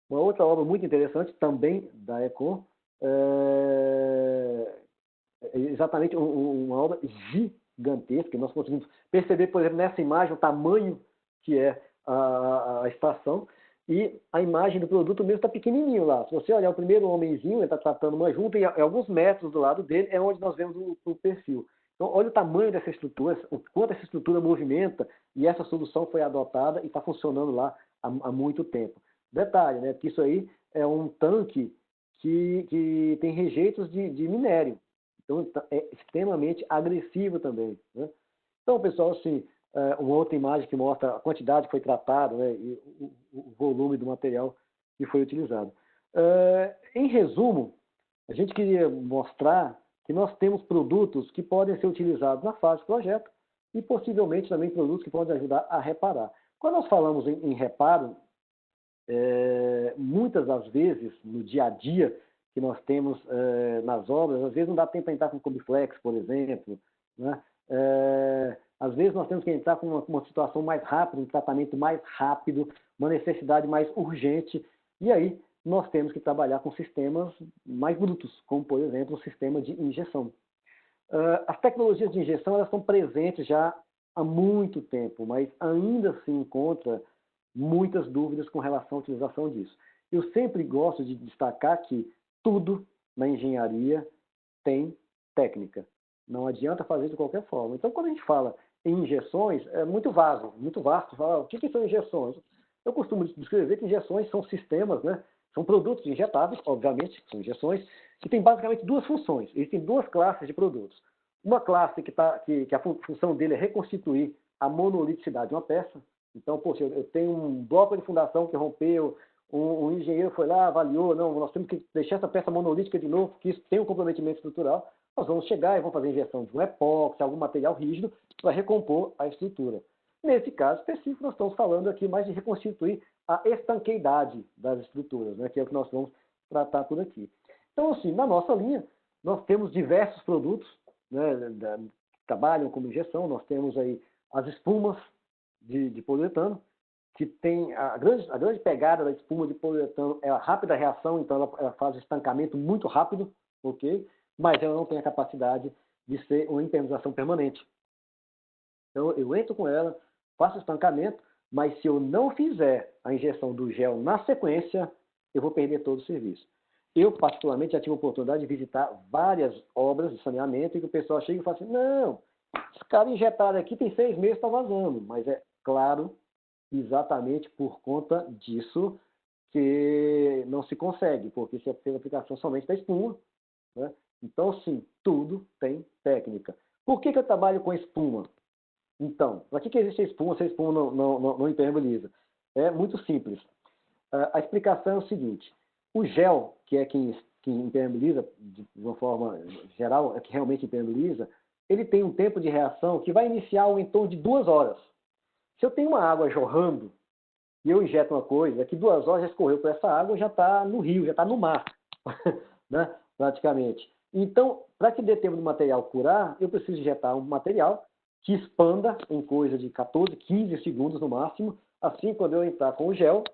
C: Uma outra obra muito interessante, também da Econ, é exatamente uma obra gigantesca. Nós conseguimos perceber, por exemplo, nessa imagem, o tamanho que é a estação, e a imagem do produto mesmo está pequenininho lá. Se você olhar o primeiro homenzinho, ele está tratando uma junta, e a alguns metros do lado dele é onde nós vemos o perfil. Então, olha o tamanho dessa estrutura, o quanto essa estrutura movimenta, e essa solução foi adotada e está funcionando lá há muito tempo. Detalhe, né, que isso aí é um tanque que tem rejeitos de minério. Então, é extremamente agressivo também, né? Então, pessoal, assim, uma outra imagem que mostra a quantidade que foi tratada, né, e o volume do material que foi utilizado. Em resumo, a gente queria mostrar que nós temos produtos que podem ser utilizados na fase de projeto e possivelmente também produtos que podem ajudar a reparar. Quando nós falamos em reparo, muitas das vezes, no dia a dia que nós temos nas obras, às vezes não dá tempo para entrar com Cobiflex, por exemplo, né? Às vezes nós temos que entrar com uma situação mais rápida, um tratamento mais rápido, uma necessidade mais urgente, e aí nós temos que trabalhar com sistemas mais brutos, como, por exemplo, o sistema de injeção. As tecnologias de injeção elas estão presentes já há muito tempo, mas ainda se encontra muitas dúvidas com relação à utilização disso. Eu sempre gosto de destacar que tudo na engenharia tem técnica. Não adianta fazer de qualquer forma. Então, quando a gente fala em injeções, é muito vasto. Fala, o que são injeções? Eu costumo descrever que injeções são sistemas, né? São produtos injetáveis, obviamente, são injeções, que têm basicamente duas funções. Existem duas classes de produtos. Uma classe que a função dele é reconstituir a monoliticidade de uma peça. Então, poxa, eu tenho um bloco de fundação que rompeu, um engenheiro foi lá, avaliou, não, nós temos que deixar essa peça monolítica de novo, porque isso tem um comprometimento estrutural. Nós vamos chegar e vamos fazer injeção de um epóxi, algum material rígido, para recompor a estrutura. Nesse caso específico, nós estamos falando aqui mais de reconstituir a estanqueidade das estruturas, né, que é o que nós vamos tratar por aqui. Então, assim, na nossa linha, nós temos diversos produtos, né, que trabalham como injeção. Nós temos aí as espumas de poliuretano, que tem a grande pegada da espuma de poliuretano é a rápida reação, então ela faz estancamento muito rápido, ok? Mas ela não tem a capacidade de ser uma impermeabilização permanente. Então, eu entro com ela, faço estancamento, mas se eu não fizer a injeção do gel na sequência, eu vou perder todo o serviço. Eu, particularmente, já tive a oportunidade de visitar várias obras de saneamento e que o pessoal chega e fala assim, não, os caras injetaram aqui, tem 6 meses, está vazando. Mas é claro, exatamente por conta disso que não se consegue, porque se fez a aplicação somente da espuma, né? Então, sim, tudo tem técnica. Por que eu trabalho com espuma? Então, para que existe a espuma se a espuma não impermeabiliza? É muito simples. A explicação é o seguinte, o gel, que é quem impermeabiliza, de uma forma geral, é que realmente impermeabiliza, ele tem um tempo de reação que vai iniciar em torno de 2 horas. Se eu tenho uma água jorrando e eu injeto uma coisa, daqui 2 horas já escorreu por essa água, já está no rio, já está no mar, né? Praticamente. Então, para que dê tempo do material curar, eu preciso injetar um material que expanda em coisa de 14, 15 segundos no máximo. Assim, quando eu entrar com o gel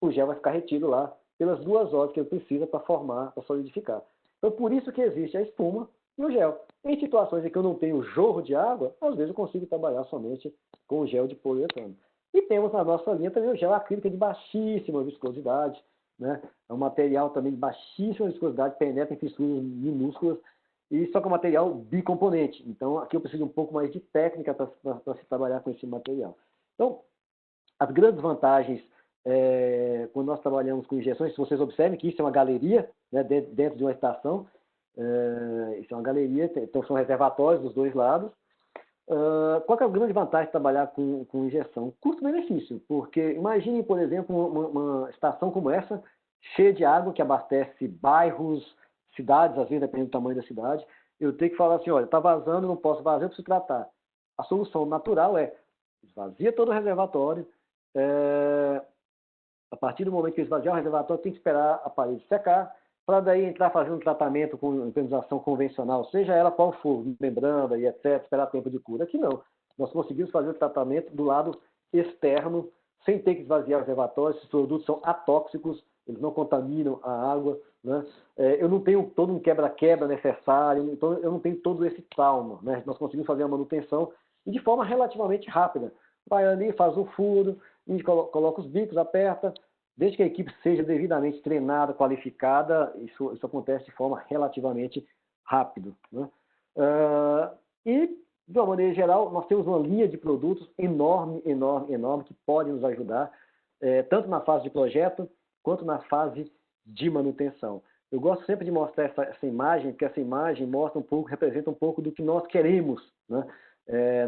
C: vai ficar retido lá pelas 2 horas que ele precisa para formar, para solidificar. Então, por isso que existe a espuma e o gel. Em situações em que eu não tenho jorro de água, às vezes eu consigo trabalhar somente com o gel de poliuretano. E temos na nossa linha também o gel acrílico de baixíssima viscosidade, né? É um material também de baixíssima viscosidade, penetra em fissuras minúsculas, e só que é um material bicomponente. Então, aqui eu preciso de um pouco mais de técnica para se trabalhar com esse material. Então, as grandes vantagens quando nós trabalhamos com injeções, se vocês observem que isso é uma galeria, né, dentro de uma estação, isso é uma galeria, então são reservatórios dos 2 lados. Qual que é a grande vantagem de trabalhar com injeção? Custo-benefício, porque imagine, por exemplo, uma estação como essa, cheia de água, que abastece bairros, cidades, às vezes dependendo do tamanho da cidade, eu tenho que falar assim, olha, está vazando, não posso vazar, eu preciso tratar. A solução natural é esvazia todo o reservatório, a partir do momento que esvaziar o reservatório, tem que esperar a parede secar, para daí entrar fazendo um tratamento com indenização convencional, seja ela qual for, membrana e etc., esperar tempo de cura. Aqui não. Nós conseguimos fazer o tratamento do lado externo, sem ter que esvaziar os reservatórios. Esses produtos são atóxicos, eles não contaminam a água, né? Eu não tenho todo um quebra-quebra necessário, então eu não tenho todo esse trauma, né? Nós conseguimos fazer a manutenção e de forma relativamente rápida. Vai ali, faz o furo, a gente coloca os bicos, aperta. Desde que a equipe seja devidamente treinada, qualificada, isso acontece de forma relativamente rápida, né? E, de uma maneira geral, nós temos uma linha de produtos enorme, enorme, enorme, que pode nos ajudar, tanto na fase de projeto, quanto na fase de manutenção. Eu gosto sempre de mostrar essa imagem, porque essa imagem mostra um pouco, representa um pouco do que nós queremos, né?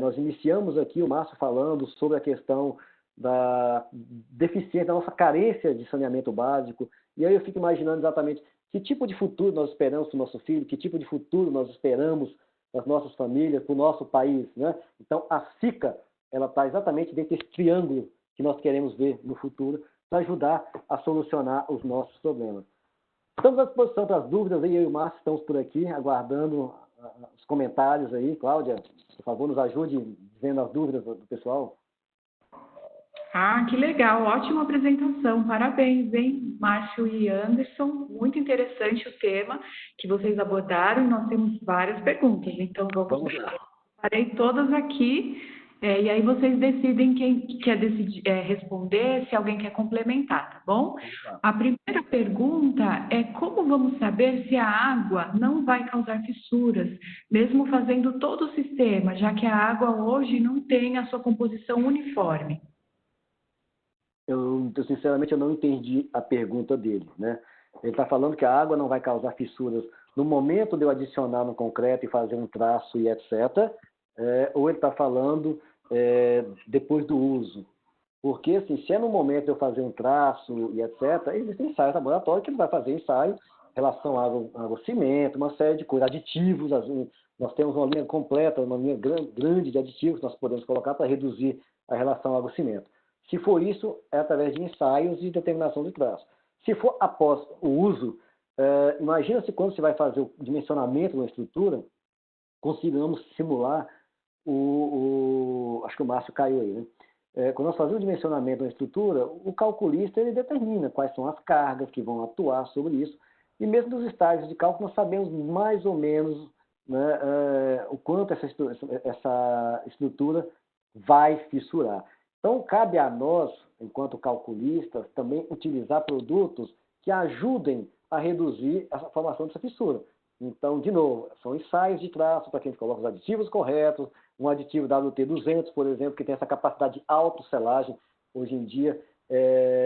C: Nós iniciamos aqui o Márcio falando sobre a questão da deficiência, da nossa carência de saneamento básico, e aí eu fico imaginando exatamente que tipo de futuro nós esperamos para o nosso filho, que tipo de futuro nós esperamos para as nossas famílias, para o nosso país, né? Então, a SICA, ela está exatamente dentro desse triângulo que nós queremos ver no futuro, para ajudar a solucionar os nossos problemas. Estamos à disposição para as dúvidas, aí eu e o Márcio estamos por aqui, aguardando os comentários aí. Cláudia, por favor, nos ajude dizendo as dúvidas do pessoal.
A: Ah, que legal, ótima apresentação, parabéns, hein, Márcio e Anderson, muito interessante o tema que vocês abordaram e nós temos várias perguntas, então vamos lá. Parei todas aqui, e aí vocês decidem quem quer responder, se alguém quer complementar, tá bom? A primeira pergunta é como vamos saber se a água não vai causar fissuras, mesmo fazendo todo o sistema, já que a água hoje não tem a sua composição uniforme?
C: Sinceramente, eu não entendi a pergunta dele, né? Ele está falando que a água não vai causar fissuras no momento de eu adicionar no concreto e fazer um traço e etc., ou ele está falando depois do uso. Porque, assim, se é no momento de eu fazer um traço e etc., existem ensaios laboratórios que ele vai fazer ensaio em relação à água-cimento, uma série de coisas, aditivos. Nós temos uma linha completa, uma linha grande de aditivos que nós podemos colocar para reduzir a relação água-cimento. Se for isso, é através de ensaios e determinação de traço. Se for após o uso, imagina se quando você vai fazer o dimensionamento de uma estrutura, consigamos simular acho que o Márcio caiu aí, né? Quando nós fazemos o dimensionamento de uma estrutura, o calculista ele determina quais são as cargas que vão atuar sobre isso, e mesmo nos estágios de cálculo nós sabemos mais ou menos, né, o quanto essa estrutura vai fissurar. Então, cabe a nós, enquanto calculistas, também utilizar produtos que ajudem a reduzir a formação dessa fissura. Então, de novo, são ensaios de traço para que a gente coloque os aditivos corretos, um aditivo WT200, por exemplo, que tem essa capacidade de autosselagem. Hoje em dia,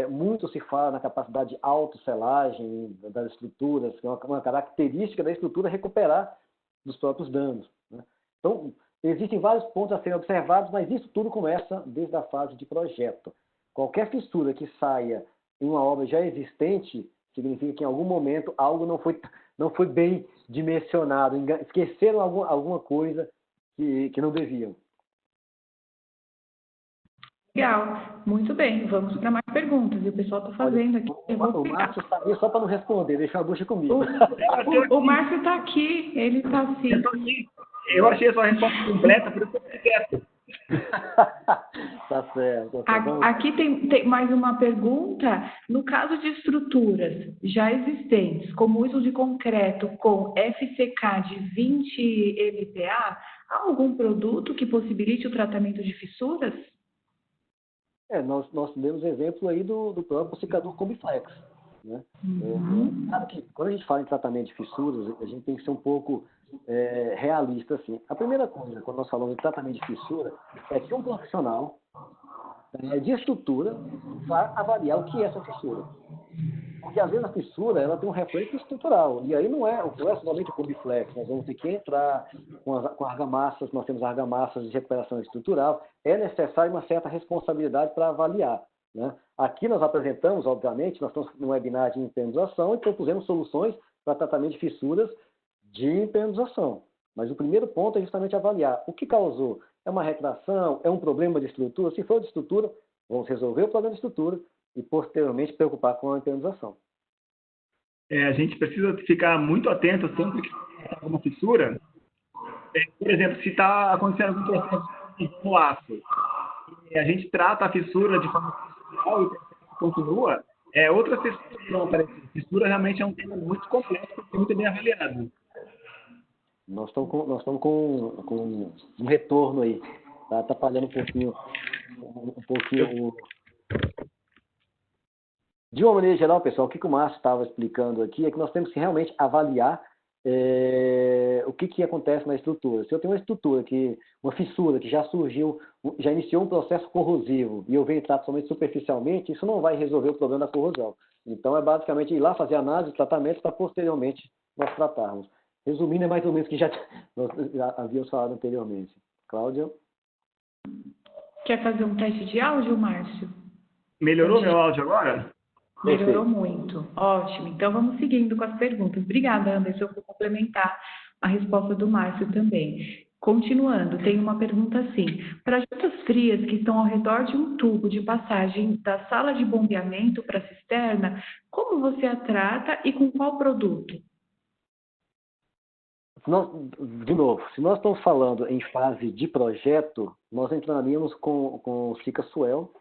C: muito se fala na capacidade de autosselagem das estruturas, que é uma característica da estrutura recuperar dos próprios danos, né? Então, existem vários pontos a serem observados, mas isso tudo começa desde a fase de projeto. Qualquer fissura que saia em uma obra já existente significa que em algum momento algo não foi bem dimensionado, esqueceram alguma coisa que não deviam.
A: Legal, muito bem, vamos para mais perguntas. E o pessoal está fazendo aqui.
C: O Márcio está aí só para não responder, deixa a bucha comigo.
A: O Márcio está aqui, ele está assim.
B: Eu achei a sua resposta completa, por isso que eu fiquei quieto.
C: Tá certo.
A: Aqui tem mais uma pergunta. No caso de estruturas já existentes, como o uso de concreto com FCK de 20 MPa, há algum produto que possibilite o tratamento de fissuras?
C: Nós temos exemplo aí do próprio secador Combiflex, né? Claro que quando a gente fala em tratamento de fissuras, a gente tem que ser um pouco realista, assim. A primeira coisa, quando nós falamos de tratamento de fissura, é que um profissional de estrutura vai avaliar o que é essa fissura. Porque às vezes a fissura ela tem um reflexo estrutural, e aí não é somente o Combiflex, nós vamos ter que entrar com argamassas, nós temos argamassas de recuperação estrutural, é necessário uma certa responsabilidade para avaliar, né? Aqui nós apresentamos, obviamente, nós estamos no webinar de impermeabilização e propusemos soluções para tratamento de fissuras de impermeabilização. Mas o primeiro ponto é justamente avaliar o que causou. É uma retração? É um problema de estrutura? Se for de estrutura, vamos resolver o problema de estrutura e, posteriormente, preocupar com a impermeabilização.
B: A gente precisa ficar muito atento sempre que tem alguma fissura. Por exemplo, se está acontecendo algum processo no aço, e a gente trata a fissura de forma superficial e continua, outras fissuras vão aparecer. Fissura realmente é um tema muito complexo e muito bem avaliado.
C: Nós estamos com um retorno aí. Tá falhando um pouquinho. De uma maneira geral, pessoal, o que o Márcio estava explicando aqui é que nós temos que realmente avaliar o que acontece na estrutura. Se eu tenho uma estrutura, uma fissura que já surgiu, já iniciou um processo corrosivo e eu venho tratar somente superficialmente, isso não vai resolver o problema da corrosão. Então, é basicamente ir lá fazer análise e tratamento para posteriormente nós tratarmos. Resumindo, é mais ou menos o que nós já havíamos falado anteriormente. Cláudia?
A: Quer fazer um teste de áudio, Márcio?
B: Melhorou meu áudio agora?
A: Melhorou muito. Ótimo. Então, vamos seguindo com as perguntas. Obrigada, Anderson, por complementar a resposta do Márcio também. Continuando, tem uma pergunta assim. Para juntas frias que estão ao redor de um tubo de passagem da sala de bombeamento para a cisterna, como você a trata e com qual produto?
C: De novo, se nós estamos falando em fase de projeto, nós entraríamos com Sica Suel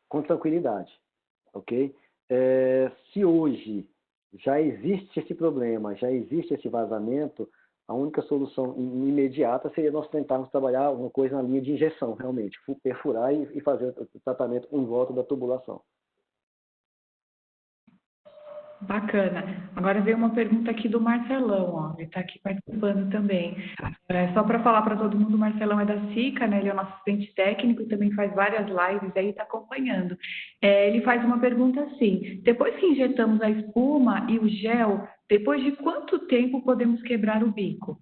C: com tranquilidade, ok? Se hoje já existe esse problema, já existe esse vazamento, a única solução imediata seria nós tentarmos trabalhar uma coisa na linha de injeção, realmente, perfurar e fazer o tratamento em volta da tubulação.
A: Bacana. Agora veio uma pergunta aqui do Marcelão, ó. Ele está aqui participando também. Só para falar para todo mundo, o Marcelão é da SICA, né? Ele é o nosso assistente técnico e também faz várias lives aí, está acompanhando. Ele faz uma pergunta assim: depois que injetamos a espuma e o gel, depois de quanto tempo podemos quebrar o bico?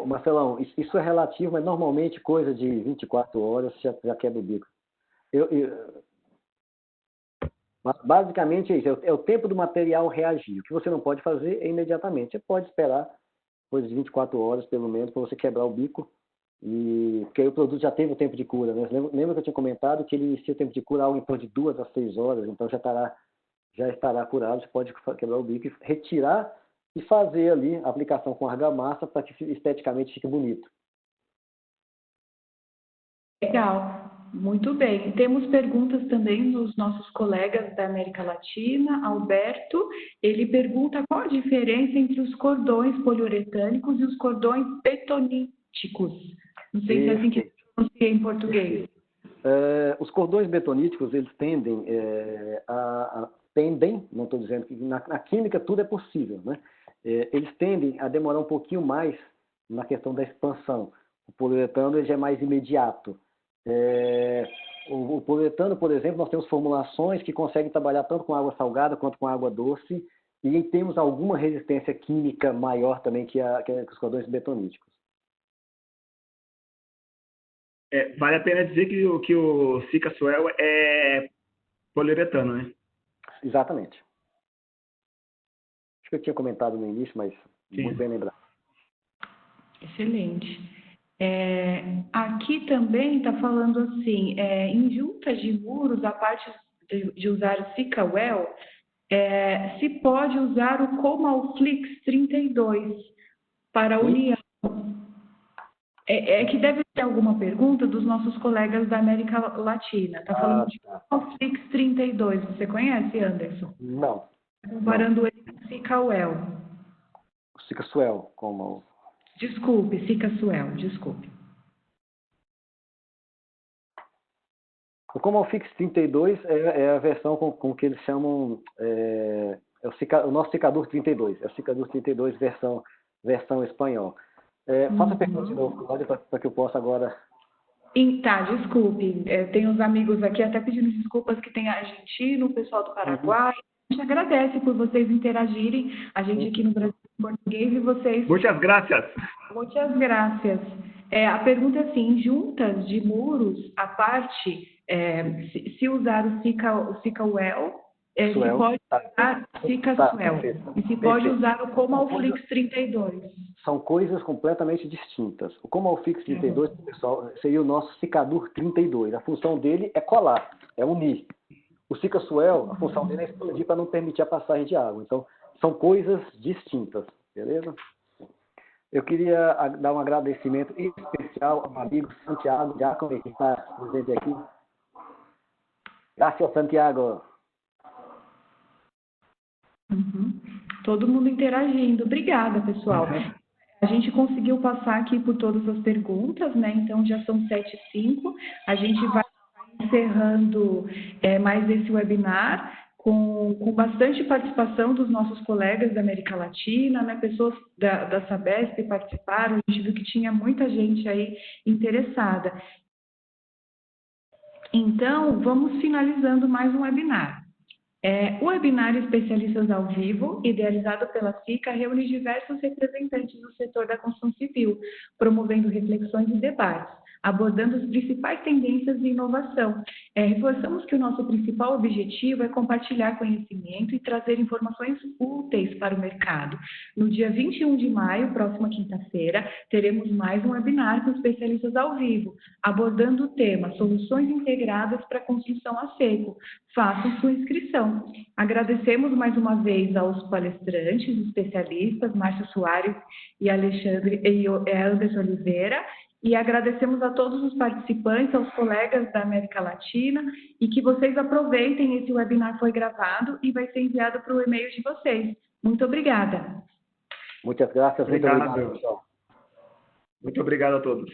C: Marcelão, isso é relativo, mas normalmente coisa de 24 horas já quebra o bico. Mas basicamente é isso, é o tempo do material reagir. O que você não pode fazer é imediatamente. Você pode esperar coisa de 24 horas, pelo menos, para você quebrar o bico, porque aí o produto já teve o tempo de cura. Né? Lembra que eu tinha comentado que ele inicia o tempo de cura algo em torno de 2 a 6 horas, então já estará curado, você pode quebrar o bico e retirar e fazer ali a aplicação com argamassa para que esteticamente fique bonito.
A: Legal. Muito bem. Temos perguntas também dos nossos colegas da América Latina. Alberto, ele pergunta qual a diferença entre os cordões poliuretânicos e os cordões betoníticos. Não sei se é assim que se pronuncia em português.
C: Os cordões betoníticos, eles tendem, não estou dizendo que na química tudo é possível, né? Eles tendem a demorar um pouquinho mais na questão da expansão. O poliuretano ele já é mais imediato. O poliuretano, por exemplo, nós temos formulações que conseguem trabalhar tanto com água salgada quanto com água doce e temos alguma resistência química maior também que os cordões betoníticos.
B: Vale a pena dizer que o Sica Suel é poliuretano, né?
C: Exatamente. Acho que eu tinha comentado no início, mas sim, muito bem lembrado.
A: Excelente. Aqui também está falando assim, em juntas de muros, a parte de usar o Sikawell, se pode usar o Comalflix 32 para a união. Que deve ter alguma pergunta dos nossos colegas da América Latina. Está falando de Comalflix 32. Você conhece, Anderson?
C: Não.
A: Comparando ele com o Sikawell.
C: O Sikawell, como...
A: Desculpe, Sica Suel, desculpe.
C: O Comalflix 32 é a versão com que eles chamam, o nosso secador 32, é o secador 32 versão espanhol. Faça a pergunta de novo, Cláudia, para que eu possa agora...
A: Tá, desculpe, tem uns amigos aqui até pedindo desculpas que tem argentino, o pessoal do Paraguai. A gente agradece por vocês interagirem, a gente aqui no Brasil em português e vocês...
B: Muitas graças.
A: Muitas graças. A pergunta é assim, em juntas de muros, a parte, se usar o Sikawell, se pode usar Sica Suel, e se pode usar o Comalflix 32.
C: São coisas completamente distintas. O Comalflix 32, pessoal, seria o nosso secador 32. A função dele é colar, é unir. O Cica-Suel, a função dele é explodir para não permitir a passagem de água. Então, são coisas distintas, beleza? Eu queria dar um agradecimento especial ao amigo Santiago Diácono, que está presente aqui. Graças, Santiago.
A: Uhum. Todo mundo interagindo. Obrigada, pessoal. A gente conseguiu passar aqui por todas as perguntas, né? Então, já são 7h05. A gente vai encerrando mais esse webinar com bastante participação dos nossos colegas da América Latina, né? Pessoas da Sabesp participaram, a gente viu que tinha muita gente aí interessada. Então, vamos finalizando mais um webinar. O webinar Especialistas ao Vivo, idealizado pela SICA, reúne diversos representantes do setor da construção civil, promovendo reflexões e debates, abordando as principais tendências de inovação. Reforçamos que o nosso principal objetivo é compartilhar conhecimento e trazer informações úteis para o mercado. No dia 21 de maio, próxima quinta-feira, teremos mais um webinar com especialistas ao vivo, abordando o tema Soluções Integradas para a Construção a Seco. Façam sua inscrição. Agradecemos mais uma vez aos palestrantes, especialistas, Márcio Soares e Anderson Oliveira, e agradecemos a todos os participantes, aos colegas da América Latina, e que vocês aproveitem, esse webinar foi gravado e vai ser enviado para o e-mail de vocês. Muito obrigada.
C: Muitas graças.
B: Obrigado. Muito obrigado a todos.